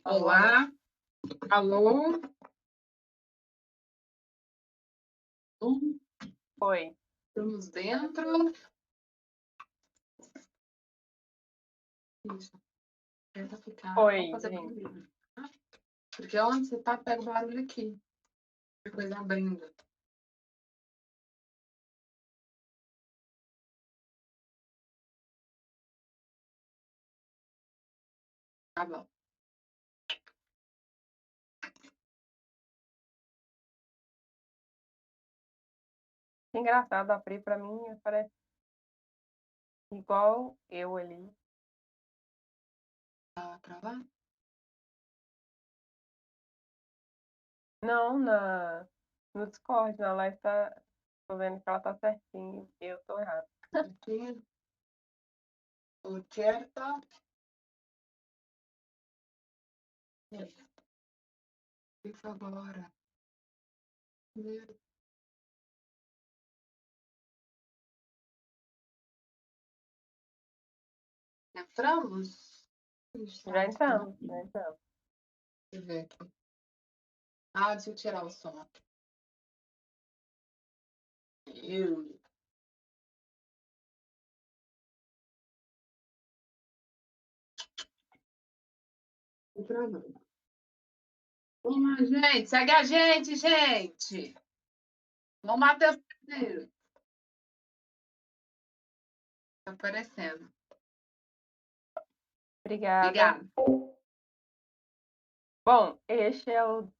Olá, alô, Oi, estamos dentro. Isso, tenta ficar, pode oi, fazer gente. barulho, tá? Porque onde você tá, pega o barulho aqui. Que coisa abrindo. Tá bom. Engraçado, a Pri pra mim parece igual eu ali. Tá travado? Não, no Discord, na live tô vendo que ela tá certinho e eu tô errado. Aqui, o certo. Isso agora. Entramos? Já Estamos, né? entramos, já entramos. Deixa eu ver aqui. Ah, deixa eu tirar o som aqui. Eu. Tô travando. Vamos lá, gente. Segue a gente, gente. Vamos matar os primeiros. Tá aparecendo. Obrigada. Obrigada. Bom, este é o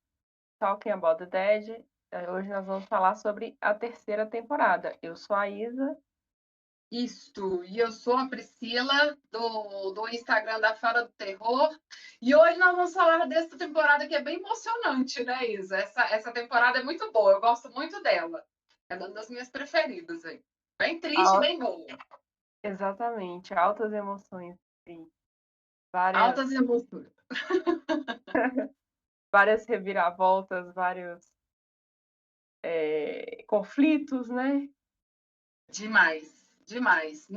Talking About the Dead. Hoje nós vamos falar sobre a terceira temporada. Eu sou a Isa. Isto, e eu sou a Priscila, do Instagram da Fora do Terror, e hoje nós vamos falar dessa temporada que é bem emocionante, né, Isa? Essa temporada é muito boa, eu gosto muito dela. É uma das minhas preferidas, hein? Bem triste, Al- bem boa. Exatamente, altas emoções, Pri. Várias, Altas emoções. várias reviravoltas, vários conflitos, né? Demais, demais.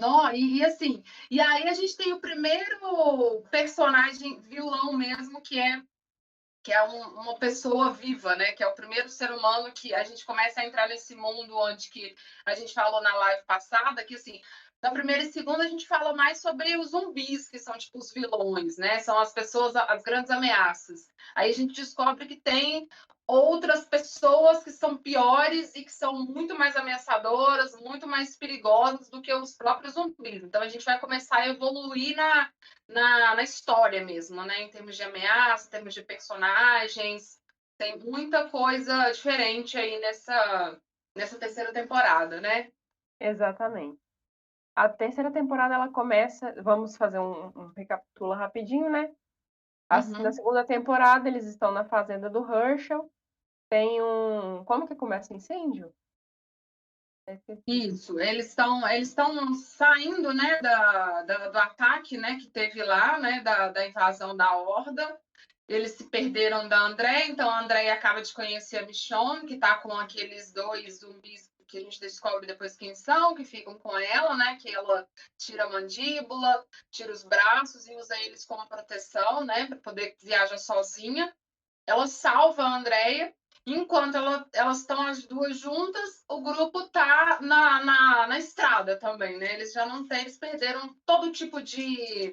Assim, e aí a gente tem o primeiro personagem vilão mesmo, uma pessoa viva, né? Que é o primeiro ser humano que a gente começa a entrar nesse mundo onde que a gente falou na live passada, que assim, na primeira e segunda a gente fala mais sobre os zumbis, que são tipo os vilões, né? São as pessoas, as grandes ameaças. Aí a gente descobre que tem outras pessoas que são piores e que são muito mais ameaçadoras, muito mais perigosas do que os próprios zumbis. Então a gente vai começar a evoluir na história mesmo, né? Em termos de ameaça, em termos de personagens. Tem muita coisa diferente aí nessa terceira temporada, né? Exatamente. A terceira temporada ela começa, vamos fazer um recapitula rapidinho, né? Na Uhum. segunda temporada eles estão na fazenda do Herschel. Tem como que começa o incêndio? Esqueci. Isso, eles estão saindo, né, do ataque, né, que teve lá, né, da invasão da Horda. Eles se perderam da André, então a André acaba de conhecer a Michonne, que tá com aqueles dois zumbis que a gente descobre depois quem são, que ficam com ela, né, que ela tira a mandíbula, tira os braços e usa eles como proteção, né, para poder viajar sozinha. Ela salva a Andrea. Enquanto elas estão as duas juntas, o grupo está na estrada também, né? Eles já não têm, eles perderam todo tipo de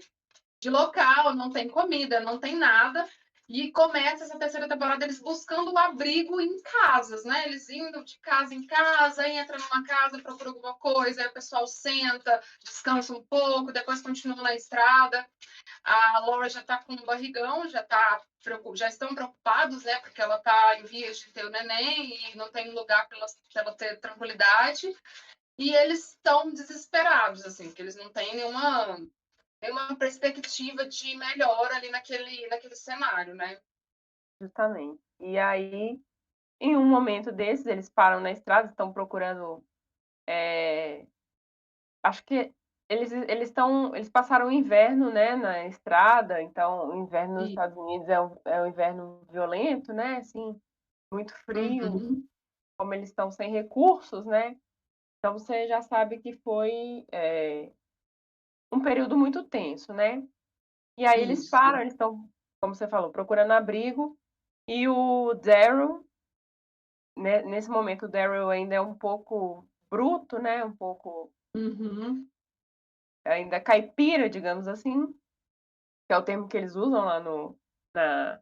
local, não tem comida, não tem nada. E começa essa terceira temporada eles buscando o abrigo em casas, né? Eles indo de casa em casa, entra numa casa, procura alguma coisa, aí o pessoal senta, descansa um pouco, depois continua na estrada. A Laura já está com um barrigão, já estão preocupados, né? Porque ela está em vias de ter o neném e não tem lugar para ela ter tranquilidade. E eles estão desesperados, assim, que eles não têm nenhuma perspectiva de melhora ali naquele cenário, né? Justamente. E aí, em um momento desses, eles param na estrada, estão procurando. Acho que eles passaram o inverno, né, na estrada. Então, o inverno nos E, Estados Unidos é um inverno violento, né? Assim, muito frio. uhum, Como eles estão sem recursos, né? Então você já sabe que foi um período muito tenso, né? E aí eles isso. param, eles estão como você falou, procurando abrigo. E o Daryl, né, nesse momento, o Daryl ainda é um pouco bruto, né? Um pouco Uhum. ainda caipira, digamos assim, que é o termo que eles usam lá na,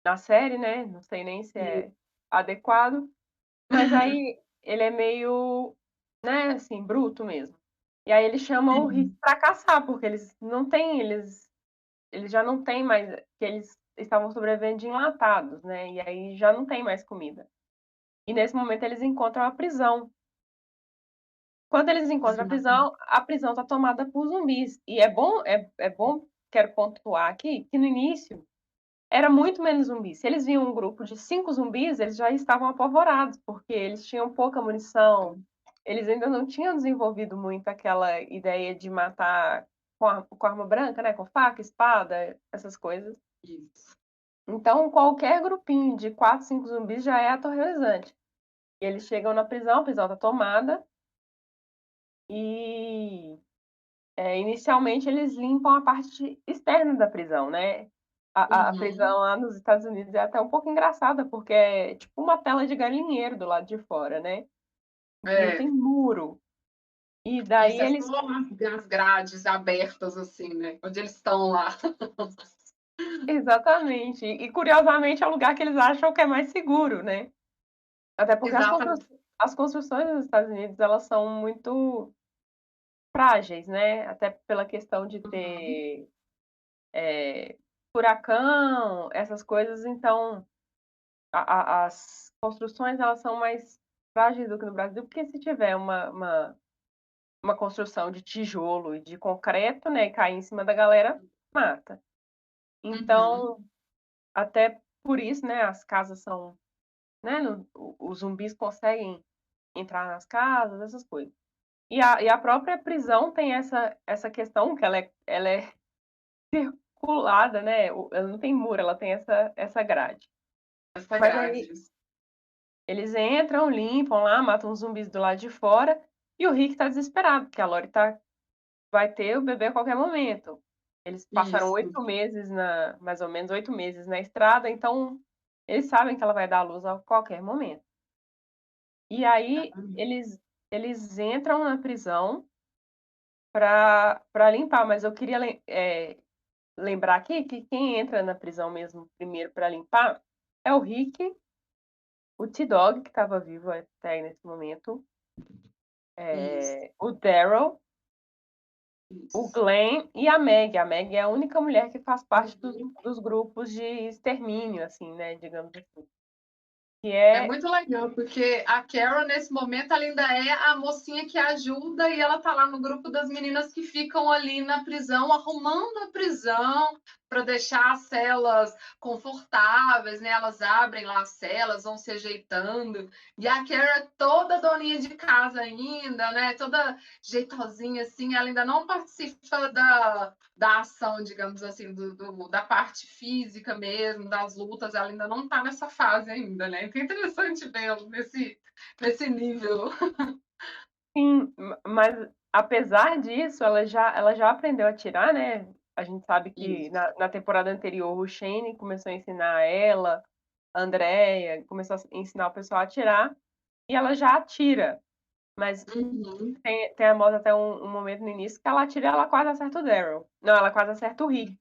na série, né? Não sei nem se E- é adequado, mas aí ele é meio, né, assim, bruto mesmo. E aí eles chamam o Rick Sim. pra caçar, porque eles já não têm mais, que eles estavam sobrevivendo de enlatados, né? E aí já não tem mais comida. E nesse momento eles encontram a prisão. Quando eles encontram Exato. a prisão está tomada por zumbis. E é bom, quero pontuar aqui, que no início era muito menos zumbis. Se eles viam um grupo de 5 zumbis, eles já estavam apavorados, porque eles tinham pouca munição, eles ainda não tinham desenvolvido muito aquela ideia de matar com arma branca, né? Com faca, espada, essas coisas. Isso. Então, qualquer grupinho de 4, 5 zumbis já é aterrorizante. E eles chegam na prisão, a prisão está tomada, e inicialmente eles limpam a parte externa da prisão, né? A Uhum. prisão lá nos Estados Unidos é até um pouco engraçada, porque é tipo uma tela de galinheiro do lado de fora, né? Não tem É, muro. E daí isso é eles. só as grades abertas, assim, né? Onde eles estão lá. Exatamente. E curiosamente é o lugar que eles acham que é mais seguro, né? Até porque Exatamente. as construções nos Estados Unidos elas são muito frágeis, né? Até pela questão de Uhum. ter furacão, essas coisas, então as construções elas são mais frágeis do que no Brasil, porque se tiver uma construção de tijolo e de concreto, né, e cair em cima da galera, mata. Uhum. Então, até por isso, né, as casas são, né, os zumbis conseguem entrar nas casas, essas coisas. E a própria prisão tem essa questão que ela é circulada, né, ela não tem muro, ela tem essa grade. Essa Mas aí grade. eles entram, limpam lá, matam os zumbis do lado de fora, e o Rick tá desesperado, porque a Lori vai ter o bebê a qualquer momento. Eles passaram Isso. 8 meses mais ou menos 8 meses na estrada, então eles sabem que ela vai dar à luz a qualquer momento. E aí Exatamente. eles entram na prisão para limpar, mas eu queria lembrar aqui que quem entra na prisão mesmo primeiro para limpar é o Rick, o T-Dog, que estava vivo até nesse momento, Isso. o Daryl, o Isso. Glenn e a Meg. A Meg é a única mulher que faz parte Uhum. dos grupos de extermínio, assim, né? Digamos assim. Que É é muito legal, porque a Carol, nesse momento, ela ainda é a mocinha que ajuda e ela tá lá no grupo das meninas que ficam ali na prisão, arrumando a prisão para deixar as celas confortáveis, né? Elas abrem lá as celas, vão se ajeitando. E a Carol é toda doninha de casa ainda, né? Toda jeitosinha assim, ela ainda não participa da ação, digamos assim, da parte física mesmo, das lutas, ela ainda não está nessa fase ainda, né? Então é interessante vê-lo nesse nível. sim, mas apesar disso, ela já aprendeu a atirar, né? A gente sabe que Isso. na temporada anterior o Shane começou a ensinar ela, a Andrea, começou a ensinar o pessoal a atirar, e ela já atira. Mas Uhum. tem a moda até um momento no início que ela atira e ela quase acerta o Daryl. Não, ela quase acerta o Rick.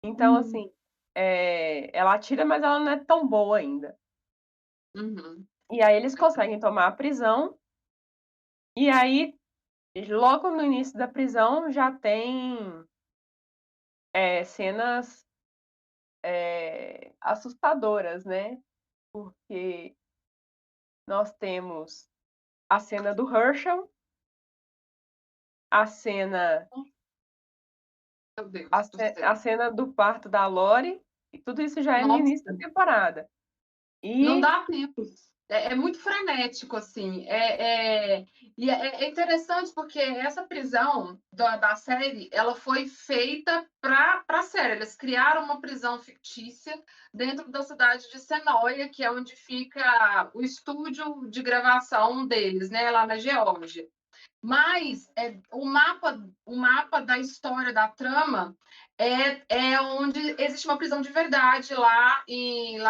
Então, Uhum. assim, ela atira, mas ela não é tão boa ainda. Uhum. E aí eles conseguem tomar a prisão, e aí, logo no início da prisão, já tem cenas assustadoras, né? Porque nós temos a cena do Herschel, a cena, Meu Deus do a céu. cena do parto da Lori, e tudo isso já é no Nossa. início da temporada. Não E dá tempo. É muito frenético, assim. E é interessante porque essa prisão da série, ela foi feita para a série. Eles criaram uma prisão fictícia dentro da cidade de Senoia, que é onde fica o estúdio de gravação deles, né, lá na Geórgia. Mas o mapa da história da trama É onde existe uma prisão de verdade lá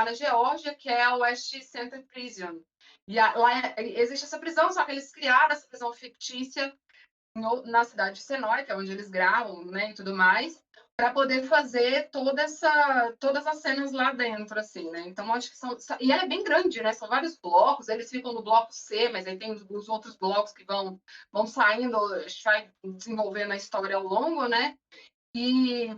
na Geórgia, que é a West Center Prison. E lá existe essa prisão, só que eles criaram essa prisão fictícia na cidade de Senoi, que é onde eles gravam, né, e tudo mais, para poder fazer todas as cenas lá dentro, assim, né? Então, acho que e ela é bem grande, né? São vários blocos, eles ficam no bloco C, mas aí tem os outros blocos que vão saindo, a gente vai desenvolvendo a história ao longo, né? E,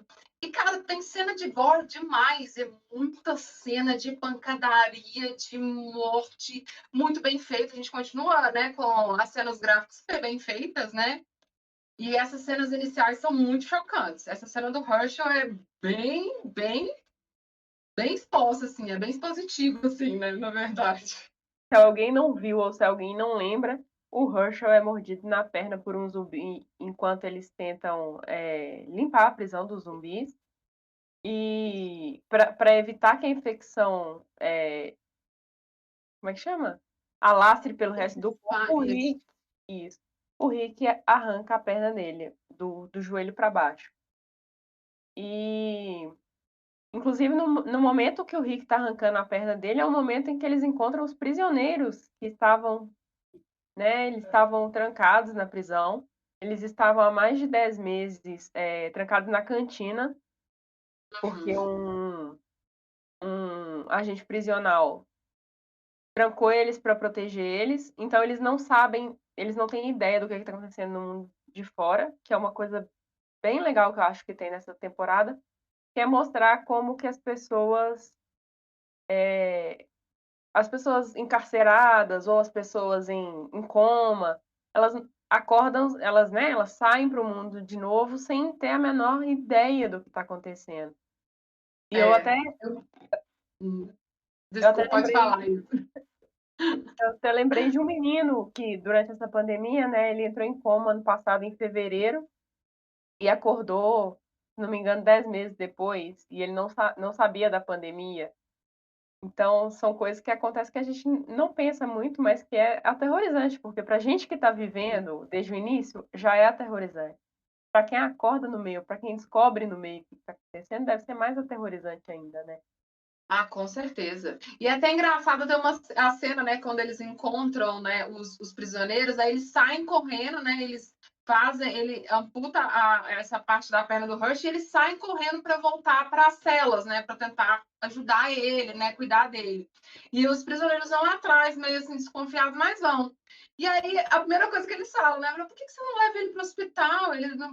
cara, tem cena de gore demais, é muita cena de pancadaria, de morte, muito bem feita. A gente continua, né, com as cenas gráficas super bem feitas, né? E essas cenas iniciais são muito chocantes. Essa cena do Herschel é bem exposta, assim, é bem expositivo, assim, né, na verdade. Se alguém não viu ou se alguém não lembra, o Herschel é mordido na perna por um zumbi enquanto eles tentam limpar a prisão dos zumbis. E para evitar que a infecção, como é que chama? Alastre pelo resto do corpo, o Rick arranca a perna dele, do joelho para baixo. E, inclusive, no momento que o Rick está arrancando a perna dele, é o momento em que eles encontram os prisioneiros que estavam, né, eles estavam trancados na prisão. Eles estavam há mais de 10 meses trancados na cantina, porque um agente prisional trancou eles para proteger eles, então eles não sabem, eles não têm ideia do que está acontecendo no mundo de fora, que é uma coisa bem legal que eu acho que tem nessa temporada, que é mostrar como que as pessoas encarceradas ou as pessoas em coma, elas acordam, elas saem para o mundo de novo sem ter a menor ideia do que está acontecendo. E eu até Desculpa, pode lembrei falar isso. Eu até lembrei de um menino que, durante essa pandemia, né, ele entrou em coma ano passado, em fevereiro, e acordou, se não me engano, 10 meses depois, e ele não sabia da pandemia. Então, são coisas que acontecem que a gente não pensa muito, mas que é aterrorizante, porque para a gente que está vivendo desde o início, já é aterrorizante. Para quem acorda no meio, para quem descobre no meio o que está acontecendo, deve ser mais aterrorizante ainda, né? Ah, com certeza. E é até engraçado ter a cena, né, quando eles encontram, né, os prisioneiros, aí eles saem correndo, né, ele amputa essa parte da perna do Hershey e eles saem correndo para voltar para as celas, né, para tentar ajudar ele, né, cuidar dele. E os prisioneiros vão atrás, meio assim, desconfiados, mas vão. E aí, a primeira coisa que eles falam, né, por que você não leva ele para o hospital?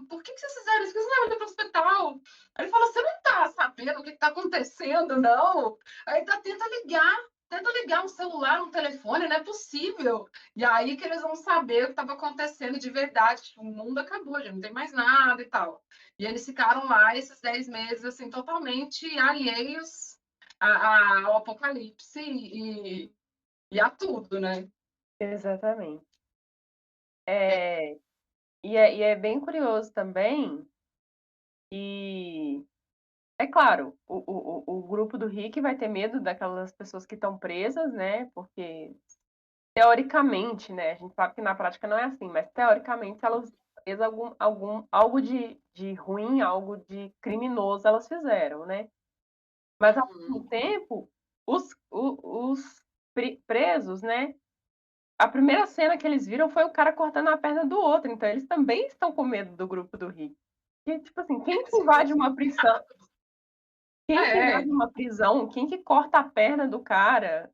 Por que vocês fizeram isso? Por que você não leva ele para o hospital? Aí ele fala, você não tá sabendo o que tá acontecendo, não? Aí tenta ligar um celular, um telefone, não é possível. E aí que eles vão saber o que estava acontecendo de verdade, tipo, o mundo acabou, já não tem mais nada e tal. E eles ficaram lá esses 10 meses, assim, totalmente alheios ao apocalipse e a tudo, né? Exatamente. E é bem curioso também, e é claro, o grupo do Rick vai ter medo daquelas pessoas que estão presas, né? Porque, teoricamente, né? A gente sabe que na prática não é assim, mas teoricamente elas fez algo de ruim, algo de criminoso elas fizeram, né? Mas ao mesmo tempo, os presos, né? A primeira cena que eles viram foi o cara cortando a perna do outro, então eles também estão com medo do grupo do Rick. E, tipo assim, quem que invade uma prisão? Quem que invade É, uma prisão? Quem que corta a perna do cara?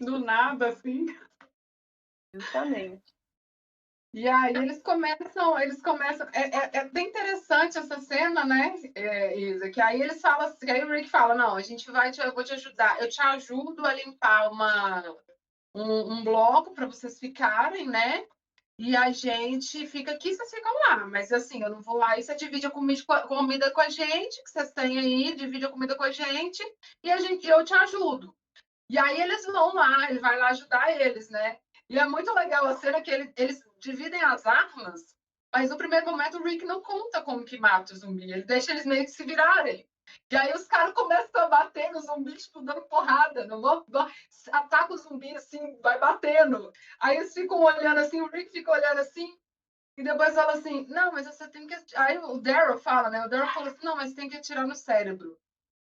do nada, assim. Justamente. E aí eles começam. É bem interessante essa cena, né, Isa? Que aí eles falam assim, que aí o Rick fala, não, eu vou te ajudar, eu te ajudo a limpar um bloco para vocês ficarem, né? E a gente fica aqui, vocês ficam lá. Mas assim, eu não vou lá e você divide a comida com a gente, que vocês têm aí, divide a comida com a gente, eu te ajudo. E aí eles vão lá, ele vai lá ajudar eles, né? E é muito legal a cena que eles dividem as armas, mas no primeiro momento o Rick não conta como que mata o zumbi, ele deixa eles meio que se virarem. E aí os caras começam a bater no zumbi, tipo, dando porrada, ataca o zumbi assim, vai batendo. Aí eles ficam olhando assim, o Rick fica olhando assim, E depois fala assim, não, mas você tem que... Aí o Daryl fala, né? O Daryl fala assim, não, mas você tem que atirar no cérebro.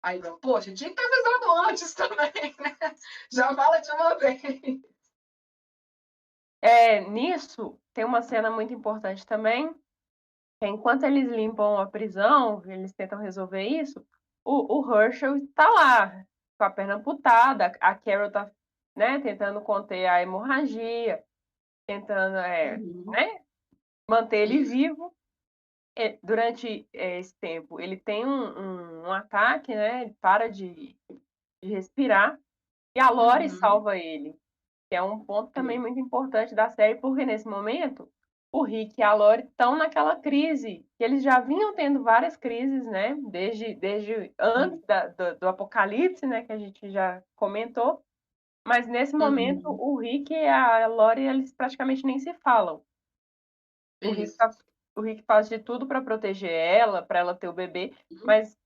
Aí eu, poxa, tinha que ter avisado antes também, né? Já fala de uma vez. Nisso, tem uma cena muito importante também, que enquanto eles limpam a prisão, eles tentam resolver isso, o Herschel está lá, com a perna amputada, a Carol está, né, tentando conter a hemorragia, tentando, Uhum. né, manter ele Isso. vivo. Durante esse tempo, ele tem um ataque, né, ele para de respirar, e a Lori Uhum. salva ele, que é um ponto também Isso. muito importante da série, porque nesse momento o Rick e a Lori estão naquela crise, que eles já vinham tendo várias crises, né, desde antes do apocalipse, né, que a gente já comentou, mas nesse momento Uhum. o Rick e a Lori, eles praticamente nem se falam. O Rick Isso. fa o Rick faz de tudo para proteger ela, para ela ter o bebê, Uhum. mas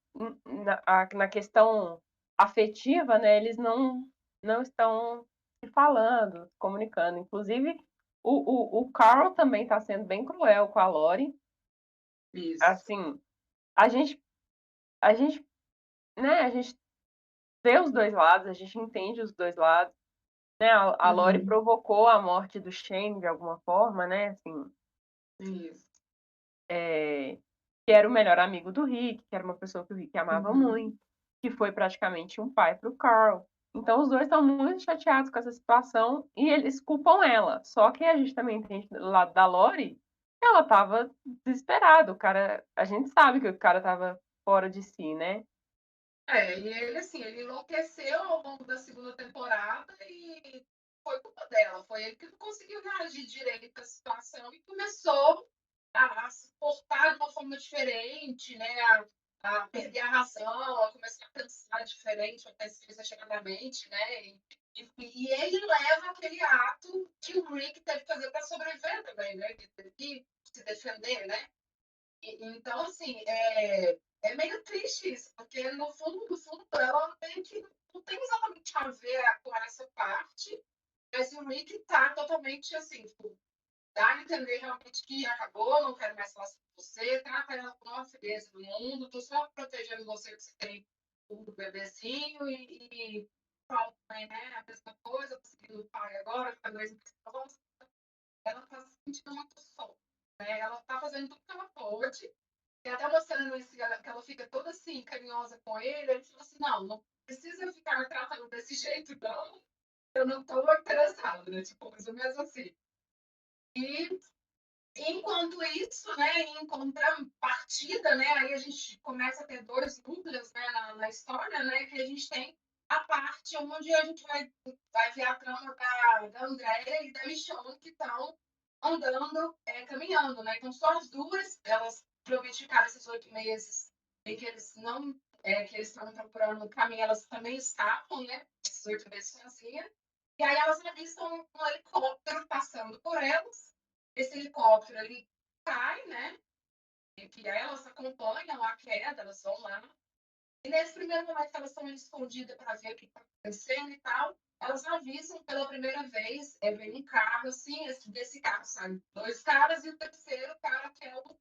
na questão afetiva, né, eles não estão se falando, se comunicando. Inclusive, o Carl também está sendo bem cruel com a Lori. Isso. Assim, a gente a gente, né, a gente vê os 2 lados, a gente entende os 2 lados, né, a Lori Uhum. provocou a morte do Shane de alguma forma, né, assim, Isso. que era o melhor amigo do Rick, que era uma pessoa que o Rick amava Uhum. muito, que foi praticamente um pai para o Carl. Então os dois estão muito chateados com essa situação e eles culpam ela. Só que a gente também entende do lado da Lori, ela estava desesperada. O cara, a gente sabe que o cara estava fora de si, né? E ele, assim, ele enlouqueceu ao longo da segunda temporada e foi culpa dela. Foi ele que não conseguiu reagir direito à situação e começou a se portar de uma forma diferente, né? A perder a razão, a começar a pensar diferente, a pensar exageradamente, né? E ele leva aquele ato que o Rick teve que fazer para sobreviver também, né? Ele teve que se defender, né? Então, assim, é meio triste isso, porque no fundo, ela meio que não tem exatamente a ver com essa parte, mas o Rick tá totalmente assim, tipo, dá a entender realmente que acabou, não quero mais falar com você, trata ela como uma frieza do mundo, tô só protegendo você que você tem o bebezinho e pronto, né? A mesma coisa, conseguindo o pai agora, fica dois meses. Ela tá se sentindo muito só, né? Ela tá fazendo tudo que ela pode. Tem até uma cena nesse, que ela fica toda assim, carinhosa com ele. Ele fala assim: não, não precisa ficar me tratando desse jeito, não. Eu não tô interessado, né? Tipo, mais ou menos assim. E enquanto isso, né, em contrapartida, né, aí a gente começa a ter dois núcleos, né, na história, né, que a gente tem a parte onde a gente vai ver a trama da Andréia e da Michonne que estão andando, caminhando, né? Então, só as duas, elas provavelmente ficaram esses 8 meses em que eles não, que eles estão procurando o caminho, elas também escapam, né? Esses 8 meses sozinhas. E aí elas avistam um helicóptero passando por elas. Esse helicóptero, ele cai, né? E que elas acompanham a queda, elas vão lá. E nesse primeiro momento que elas estão escondidas para ver o que está acontecendo e tal, elas avisam pela primeira vez, vem um carro assim, desse carro saem dois caras e o terceiro cara que é o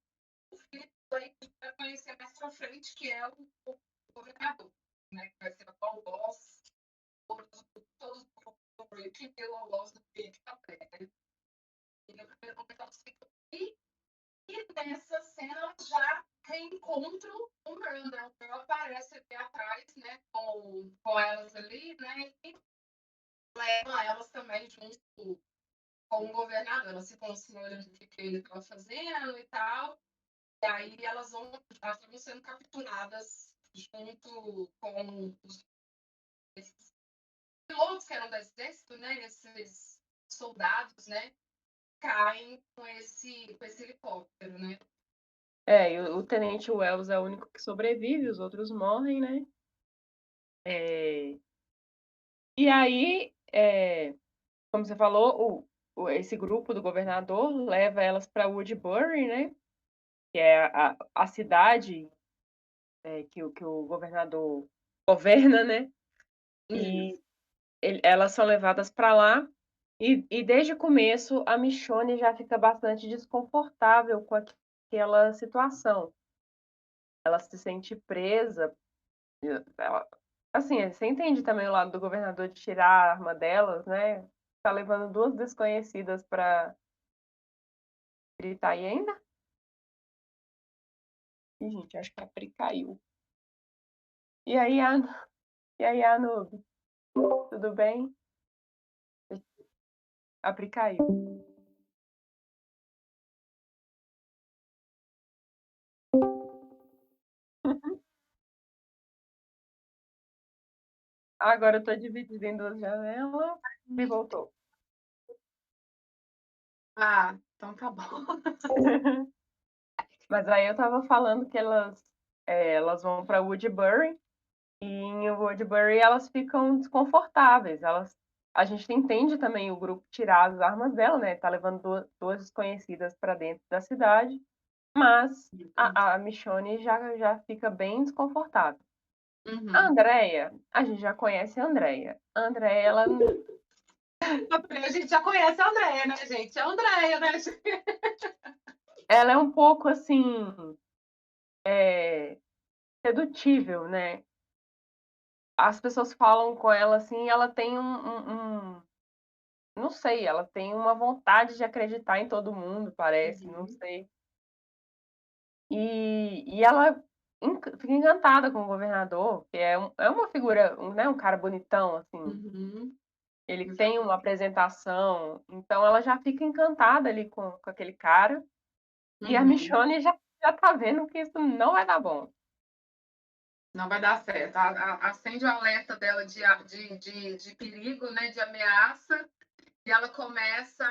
filho que vai conhecer mais pra frente, que é o governador, né? Que vai ser o Paul Boss, todos do Rick e o Boss do Rick também, né? E no primeiro momento elas ficam aqui, e nessa cena já reencontram o Miranda. O Miranda aparece ali atrás, né, com elas ali, né, e leva elas também junto com o governador. Elas ficam assim olhando o que ele estava fazendo e tal. E aí elas estão sendo capturadas junto com esses pilotos que eram do exército, né, esses soldados, né, caem com esse helicóptero, né. E o Tenente Wells é o único que sobrevive, os outros morrem, né? E aí, como você falou, esse grupo do governador leva elas para Woodbury, né? Que é a cidade que o governador governa, né? E Isso. elas são levadas para lá E desde o começo, a Michonne já fica bastante desconfortável com aquela situação. Ela se sente presa, ela assim, você entende também o lado do governador de tirar a arma delas, né, tá levando 2 desconhecidas pra gritar aí ainda? Ih, gente, acho que a Pri caiu. E aí, Anub, tudo bem? A Pri caiu. Agora eu tô dividida em 2 janelas e voltou. Ah, então tá bom. Mas aí eu estava falando que elas vão para Woodbury, e em Woodbury elas ficam desconfortáveis. A gente entende também o grupo tirar as armas dela, né? Tá levando duas desconhecidas para dentro da cidade, mas a Michonne já fica bem desconfortável. A Uhum. Andrea, a gente já conhece a Andrea. A Andrea, A gente já conhece a Andréia, né, gente? É a Andréia, né? ela é um pouco assim, sedutível, né? As pessoas falam com ela assim, ela tem não sei, ela tem uma vontade de acreditar em todo mundo, parece, não Uhum. sei. E ela fica encantada com o governador, que é uma figura, né, um cara bonitão, assim. Uhum. Ele tem uma Exatamente. apresentação, então ela já fica encantada ali com aquele cara. E a Uhum. Michonne já tá vendo que isso não vai dar bom. Não vai dar certo. Acende o alerta dela de perigo, né? De ameaça. E ela começa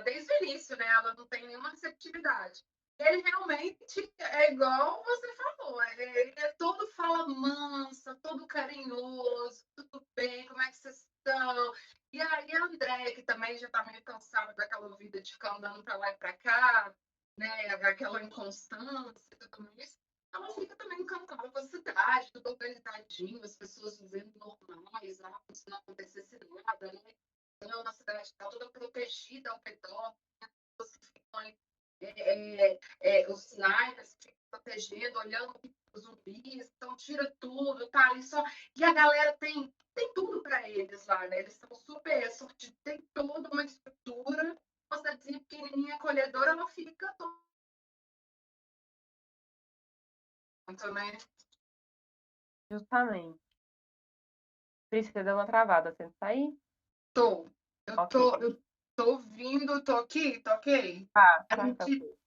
desde o início, né? Ela não tem nenhuma receptividade. Ele realmente é igual você falou, ele é todo fala mansa, todo carinhoso, tudo bem, como é que vocês estão? E aí a Andréia, que também já está meio cansada daquela vida de ficar andando para lá e para cá, né? Aquela inconstância e tudo mais, ela fica também encantada com a cidade, tudo organizadinho, as pessoas vivendo normais, como se não acontecesse nada, né? Então, a cidade está toda protegida ao redor, né? Você fica ali, os snipers ficam protegendo, olhando os zumbis, então tira tudo, tá ali só. E a galera tem tudo para eles lá, né? Eles são super sortidos, tem toda uma estrutura. Uma cidadezinha pequenininha, acolhedora, ela fica tonta, né? Justamente. Precisa dar uma travada, você tá aí? Tô. Eu Ok. tô, eu tô ouvindo, tô aqui, tô ok. A Tá gente ok.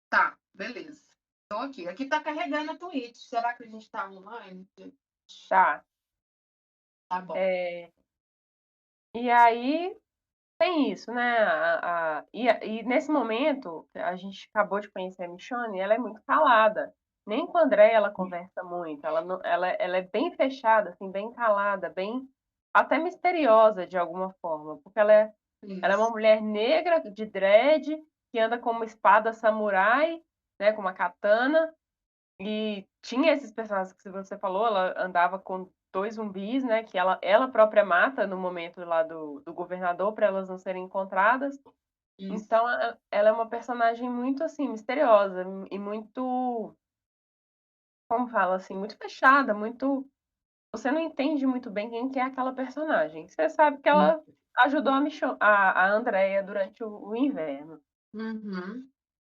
tá, beleza. Tô aqui. Aqui tá carregando a Twitch. Será que a gente tá online? Tá. Tá bom. É, e aí tem isso, né? E nesse momento, a gente acabou de conhecer a Michonne, ela é muito calada. Nem com a André ela conversa muito. Ela, não, ela é bem fechada, assim, bem calada, bem até misteriosa de alguma forma, porque ela é uma Isso. mulher negra de dread que anda com uma espada samurai, né, com uma katana. E tinha esses personagens que você falou, ela andava com 2 zumbis, né, que ela própria mata no momento lá do governador para elas não serem encontradas. Isso. Então ela é uma personagem muito, assim, misteriosa e muito, como fala, assim, muito fechada, muito você não entende muito bem quem que é aquela personagem. Você sabe que ela ajudou a Andrea durante o inverno. Uhum.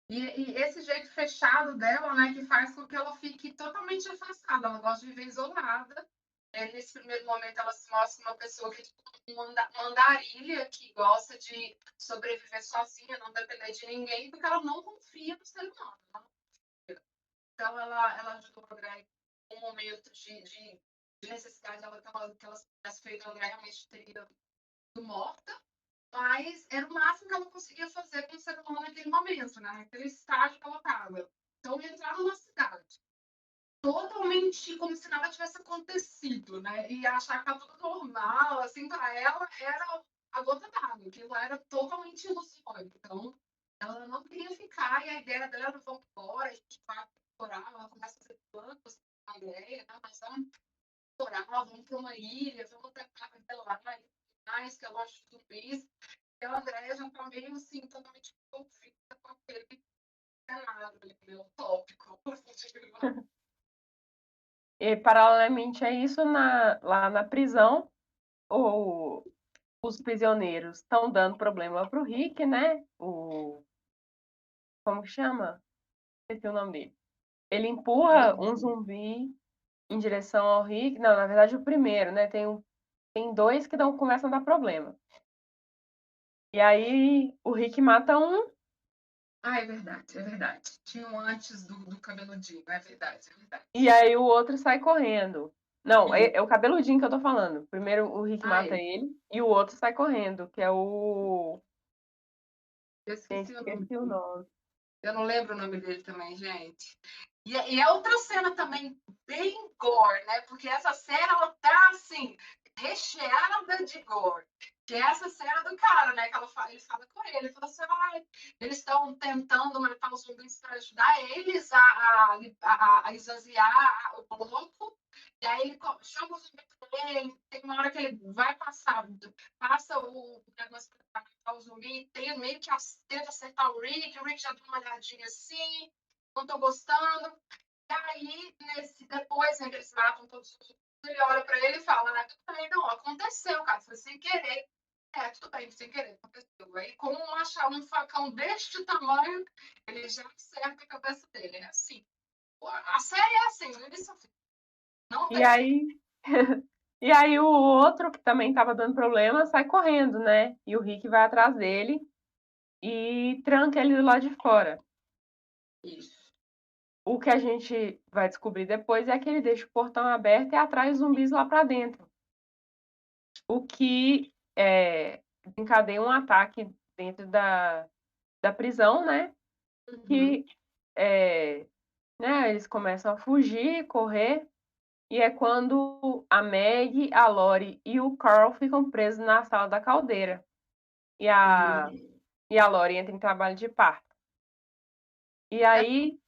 E esse jeito fechado dela, né, que faz com que ela fique totalmente afastada. Ela gosta de viver isolada. Nesse primeiro momento, ela se mostra uma pessoa que é tipo uma andarilha, que gosta de sobreviver sozinha, não depender de ninguém, porque ela não confia no ser humano. Então, ela ajudou o André em um momento de necessidade. Aquelas feitas, o André realmente teria sido morta, mas era o máximo que ela conseguia fazer com o ser humano naquele momento, né? Naquele estágio que ela estava. Então, entrar numa cidade totalmente como se nada tivesse acontecido, né? E achar que tá tudo normal, assim, para ela era a gota d'água, aquilo era totalmente ilusório. Então, ela não queria ficar, e a ideia dela era vamos embora, a gente vai explorar, ela começa a fazer planos com a ideia, né? Nós vamos explorar, vamos para uma ilha, vamos tentar revelar mais, que é longe dos zumbis. E a Andréia já tá meio assim, totalmente envolvida com aquele cenário ali, meio tópico. E, paralelamente a isso, lá na prisão, os prisioneiros estão dando problema pro Rick, né? Como que chama? Esqueci o nome dele. Ele empurra um zumbi em direção ao Rick. Não, na verdade, o primeiro, né? Tem dois que começam a dar problema. E aí o Rick mata um. Ah, é verdade, é verdade. Tinha um antes do cabeludinho, é verdade, é verdade. E aí o outro sai correndo. Não, é o cabeludinho que eu tô falando. Primeiro o Rick mata ele e o outro sai correndo, que é o. Eu Gente, esqueci o nome. Eu não lembro o nome dele também, gente. E é outra cena também bem gore, né? Porque essa cena, ela tá, assim, recheada de gore. Que é essa cena do cara, né? Que ele fala com ele fala assim, eles estão tentando matar os zumbis para ajudar eles a esvaziar o bloco. E aí ele chama o zumbi pra ele, tem uma hora que ele vai passa o negócio pra matar o zumbi, tem meio que tenta acertar o Rick já dá uma olhadinha assim, não tô gostando. E aí, depois, né, que eles matam todos os zumbis, ele olha pra ele e fala, né, tudo bem, não, aconteceu, cara, foi sem querer. Tudo bem, sem querer, aconteceu. Aí, com um facão deste tamanho, ele já acerta a cabeça dele. É assim. A série é assim, eles são não E tem jeito. aí. E aí o outro, que também tava dando problema, sai correndo, né? E o Rick vai atrás dele e tranca ele do lado de fora. Isso. O que a gente vai descobrir depois é que ele deixa o portão aberto e atrai os zumbis lá pra dentro. O que desencadeia um ataque dentro da prisão, né? Que né, eles começam a fugir, correr, e é quando a Meg, a Lori e o Carl ficam presos na sala da caldeira. E a Lori entra em trabalho de parto. E aí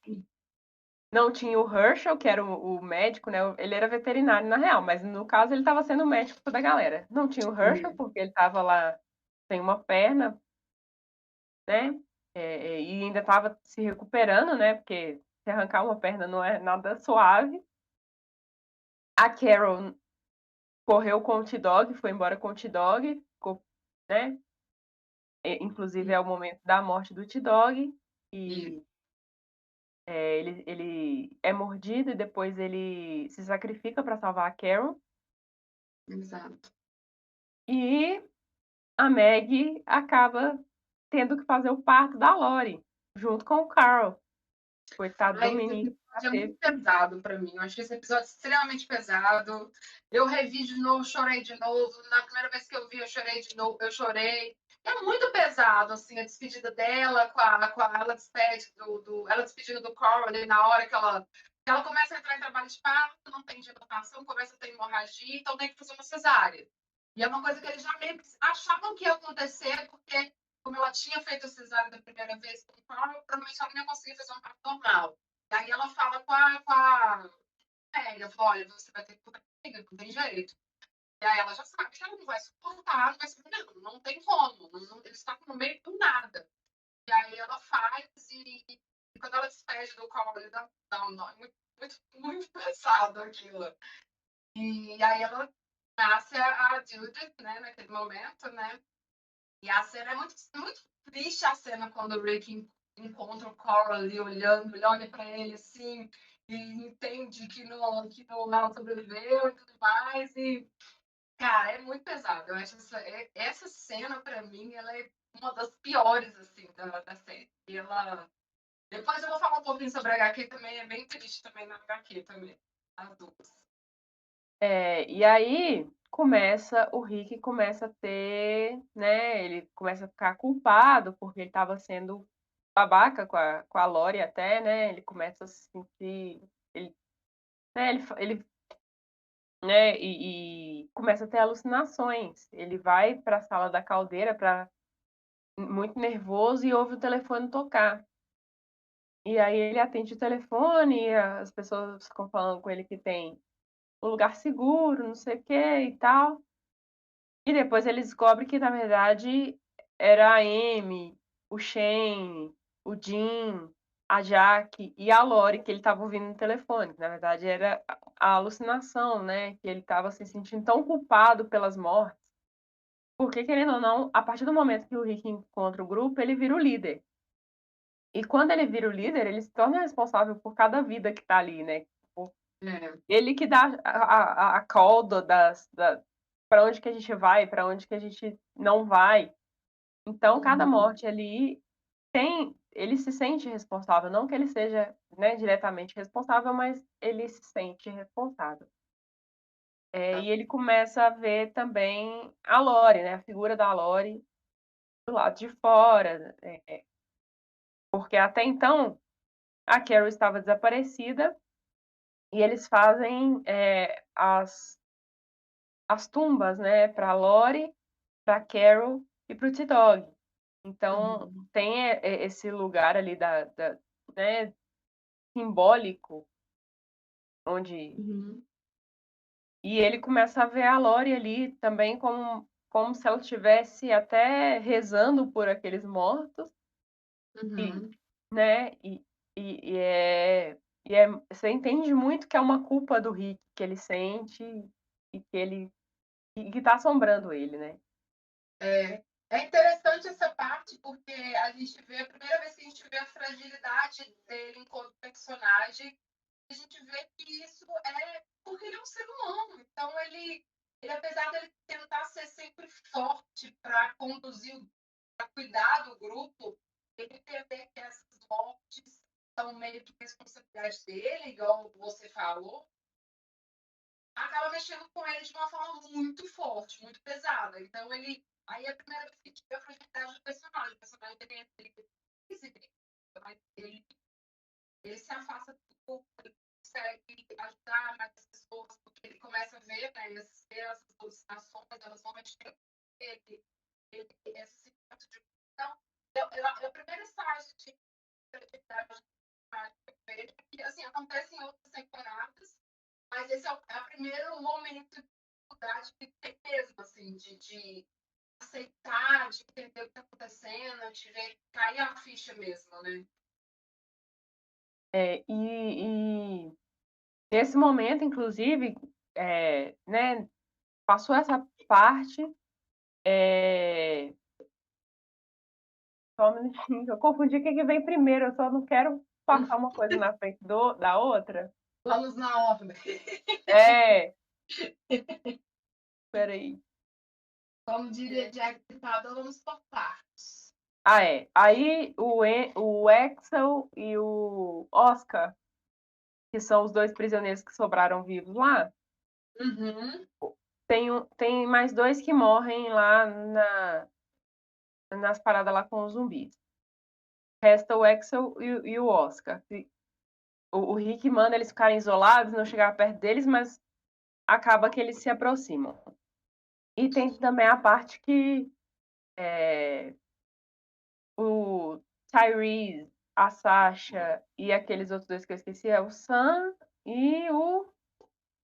não tinha o Herschel, que era o médico, né? Ele era veterinário na real, mas no caso ele estava sendo o médico da galera. Não tinha o Herschel, porque ele estava lá sem uma perna, né? E ainda estava se recuperando, né? Porque se arrancar uma perna não é nada suave. A Carol correu com o T-Dog, foi embora com o T-Dog, ficou, né? Inclusive é o momento da morte do T-Dog. E ele é mordido e depois ele se sacrifica para salvar a Carol. Exato. E a Meg acaba tendo que fazer o parto da Lori, junto com o Carl. Coitado do Esse menino. episódio é muito pesado para mim. Eu achei esse episódio extremamente pesado. Eu revi de novo, chorei de novo. Na primeira vez que eu vi, eu chorei de novo, eu chorei. É muito pesado, assim, a despedida dela ela despede ela despedindo do Carl ali na hora que ela começa a entrar em trabalho de parto, não tem dilatação, começa a ter hemorragia, então tem que fazer uma cesárea. E é uma coisa que eles já meio que achavam que ia acontecer, porque como ela tinha feito a cesárea da primeira vez com o Carl, provavelmente ela não ia conseguir fazer um parto normal. E aí ela fala com a Pega, fala, olha, você vai ter que cuidar comigo, não tem jeito. E aí ela já sabe que ela não vai suportar, não vai ser, não tem como, ele está no meio do nada. E aí ela faz e quando ela despede do colo, ele dá um nó, muito, muito, muito pesado aquilo. E aí ela nasce a Judith, né, naquele momento, né? E a cena é muito, muito triste, a cena quando o Rick encontra o Coral ali olhando para ele assim, e entende que não sobreviveu e tudo mais. E, cara, é muito pesado. Eu acho essa cena, para mim, ela é uma das piores, assim, da série. E ela. Depois eu vou falar um pouquinho sobre a HQ também, é bem triste também na HQ também, as duas. E aí o Rick começa a ter, né? Ele começa a ficar culpado porque ele estava sendo babaca com a Lori até, né? Ele começa a se sentir, né? Né? E começa a ter alucinações. Ele vai para a sala da caldeira muito nervoso e ouve o telefone tocar. E aí ele atende o telefone e as pessoas ficam falando com ele que tem um lugar seguro, não sei o que e tal. E depois ele descobre que, na verdade, era a Amy, o Shane, o Jim, a Jaque e a Lori que ele estava ouvindo no telefone. Na verdade, era a alucinação, né? Que ele estava se sentindo tão culpado pelas mortes. Porque, querendo ou não, a partir do momento que o Rick encontra o grupo, ele vira o líder. E quando ele vira o líder, ele se torna responsável por cada vida que tá ali, né? Ele que dá a cauda para onde que a gente vai, para onde que a gente não vai. Então, cada morte ali ele se sente responsável, não que ele seja, né, diretamente responsável, mas ele se sente responsável. E ele começa a ver também a Lori, né, a figura da Lori do lado de fora, porque até então a Carol estava desaparecida e eles fazem as tumbas, né, para Lori, para Carol e para o T-Dog. Então tem esse lugar ali né, simbólico onde e ele começa a ver a Lori ali também como se ela estivesse até rezando por aqueles mortos. E, né? Você entende muito que é uma culpa do Rick que ele sente e que tá assombrando ele, né? É interessante essa parte, porque a gente vê, a primeira vez que a gente vê a fragilidade dele enquanto personagem, a gente vê que isso é porque ele é um ser humano. Então, ele apesar dele tentar ser sempre forte para conduzir, para cuidar do grupo, ele entender que essas mortes são meio que responsabilidade dele, igual você falou, acaba mexendo com ele de uma forma muito forte, muito pesada. Então, aí é a primeira vez que a gente vê a fragilidade do personagem. O personagem tem ele se afasta do grupo, ele consegue ajudar mais as pessoas, porque ele começa a ver, né, essas alucinações, elas vão mexendo com ele, esse sentimento de. Então, é o primeiro estágio de criatividade que eu vejo, que assim, acontece em outras temporadas, mas esse é o primeiro momento de dificuldade que tem mesmo, assim, de aceitar, de entender o que está acontecendo, de ver cair a ficha mesmo, né? E nesse momento, inclusive, né, passou essa parte. Só um minutinho, eu confundi o que vem primeiro, eu só não quero passar uma coisa na frente da outra. Vamos na ordem. Peraí. Como diria Jack Stripador, vamos por partes. Aí o Axel e o Oscar, que são os dois prisioneiros que sobraram vivos lá, tem mais dois que morrem lá nas paradas lá com os zumbis. Resta o Axel e o Oscar. O Rick manda eles ficarem isolados, não chegar perto deles, mas acaba que eles se aproximam. E tem também a parte que o Tyrese, a Sasha e aqueles outros dois que eu esqueci, é o Sam e o...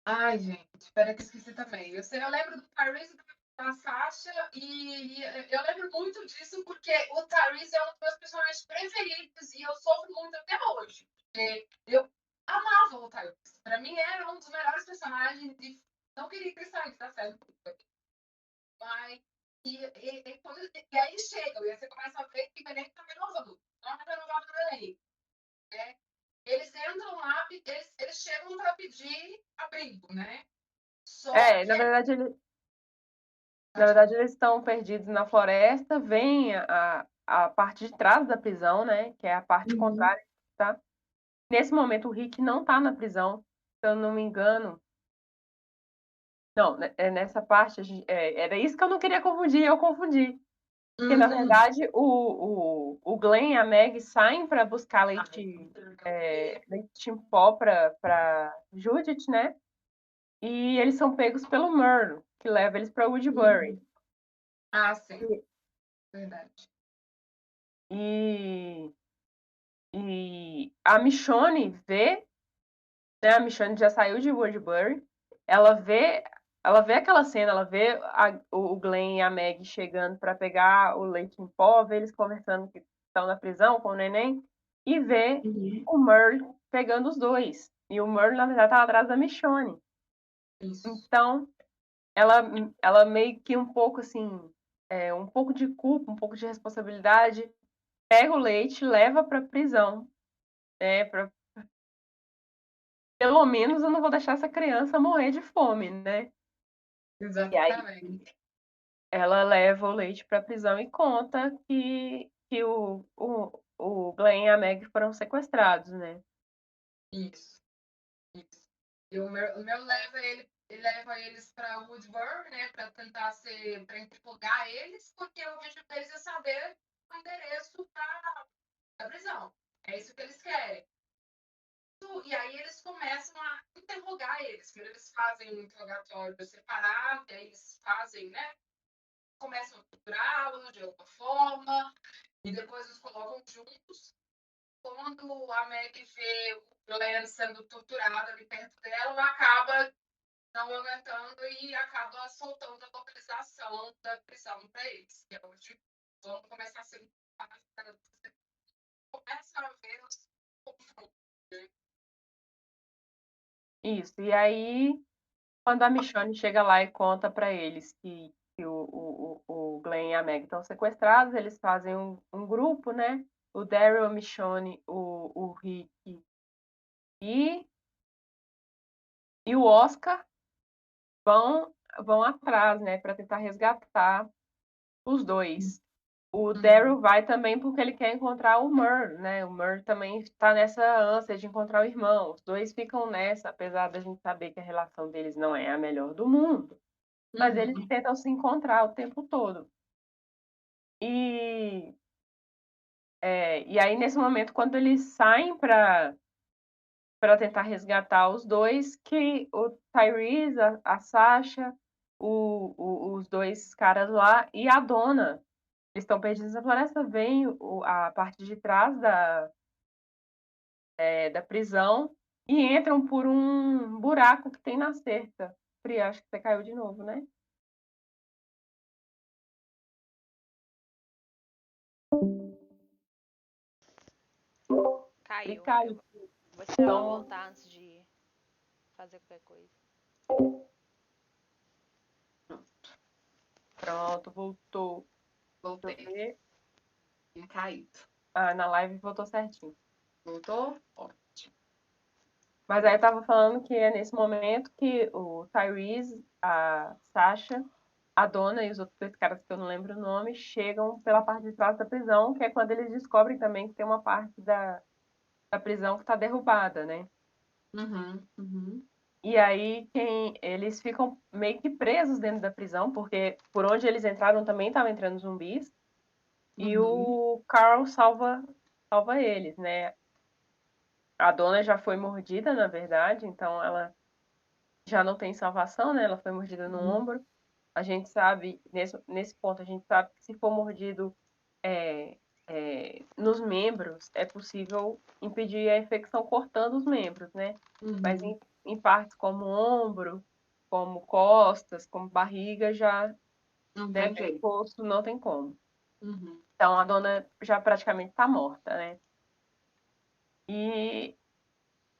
Ai, gente, espera que eu esqueci também. Eu lembro do Tyrese da Sasha e eu lembro muito disso porque o Tyrese é um dos meus personagens preferidos e eu sofro muito até hoje. Porque eu amava o Tyrese. Pra mim era um dos melhores personagens e não queria que ele saísse da série. Mas e aí chega, e aí você começa a ver que o elenco tá renovando. Não é renovado no elenco. Né? Eles entram lá, eles chegam para pedir abrigo, né? Só Na que. verdade eles estão perdidos na floresta, vem a parte de trás da prisão, né? Que é a parte contrária, tá? Nesse momento o Rick não tá na prisão, se eu não me engano. Não, nessa parte, era isso que eu não queria confundir, eu confundi. Porque, na verdade, o Glenn e a Meg saem para buscar leite em pó para Judith, né? E eles são pegos pelo Merle, que leva eles para Woodbury. Ah, sim. Verdade. E a Michonne vê, né? A Michonne já saiu de Woodbury, ela vê ela vê aquela cena, ela vê o Glenn e a Meg chegando para pegar o leite em pó, vê eles conversando que estão na prisão com o neném, e vê o Merle pegando os dois. E o Merle, na verdade, estava atrás da Michonne. Isso. Então, ela meio que um pouco assim, um pouco de culpa, um pouco de responsabilidade, pega o leite, leva para a prisão. Pelo menos eu não vou deixar essa criança morrer de fome, né? E aí Exatamente. ela leva o leite para a prisão e conta que o Glenn e a Meg foram sequestrados, né? Isso. E o meu leva eles para Woodburn, né, para tentar para interrogar eles, porque o objetivo deles é saber o endereço da prisão. É isso que eles querem. E aí eles começam a interrogar eles. Primeiro eles fazem um interrogatório separado, e aí eles fazem, né? Começam a torturá-los de alguma forma, e depois os colocam juntos. Quando a Meg vê o Glenn sendo torturado ali perto dela, ela acaba não aguentando e acaba soltando a localização da prisão para eles. E é onde vão começar a ser. Você começa a ver os confrontos. Isso. E aí, quando a Michonne chega lá e conta para eles que o Glenn e a Meg estão sequestrados, eles fazem um grupo, né? O Daryl, a Michonne, o Rick e o Oscar vão atrás, né, para tentar resgatar os dois. O Daryl vai também porque ele quer encontrar o Merle, né? O Merle também está nessa ânsia de encontrar o irmão. Os dois ficam nessa, apesar da gente saber que a relação deles não é a melhor do mundo. Mas eles tentam se encontrar o tempo todo. E aí, nesse momento, quando eles saem para tentar resgatar os dois, que o Tyrese, a Sasha, os dois caras lá e a dona, eles estão perdidos na floresta, vem a parte de trás da prisão e entram por um buraco que tem na cerca. Pri, acho que você caiu de novo, né? Pri Caiu. caiu. Vou esperar ela Então, voltar antes de fazer qualquer coisa. pronto, voltou. Voltei. Deixa eu ver. Tinha caído. Na live voltou certinho. Voltou? Ótimo. Mas aí eu tava falando que é nesse momento que o Tyrese, a Sasha, a dona e os outros dois caras que eu não lembro o nome chegam pela parte de trás da prisão, que é quando eles descobrem também que tem uma parte da prisão que está derrubada, né? E aí eles ficam meio que presos dentro da prisão, porque por onde eles entraram também estavam entrando zumbis. E o Carl salva eles, né? A dona já foi mordida, na verdade, então ela já não tem salvação, né? Ela foi mordida no ombro. A gente sabe, nesse ponto, a gente sabe que se for mordido nos membros, é possível impedir a infecção cortando os membros, né? Mas em partes como ombro, como costas, como barriga, já Não tem dentro do jeito. posto não tem como. Então a dona já praticamente está morta, né? E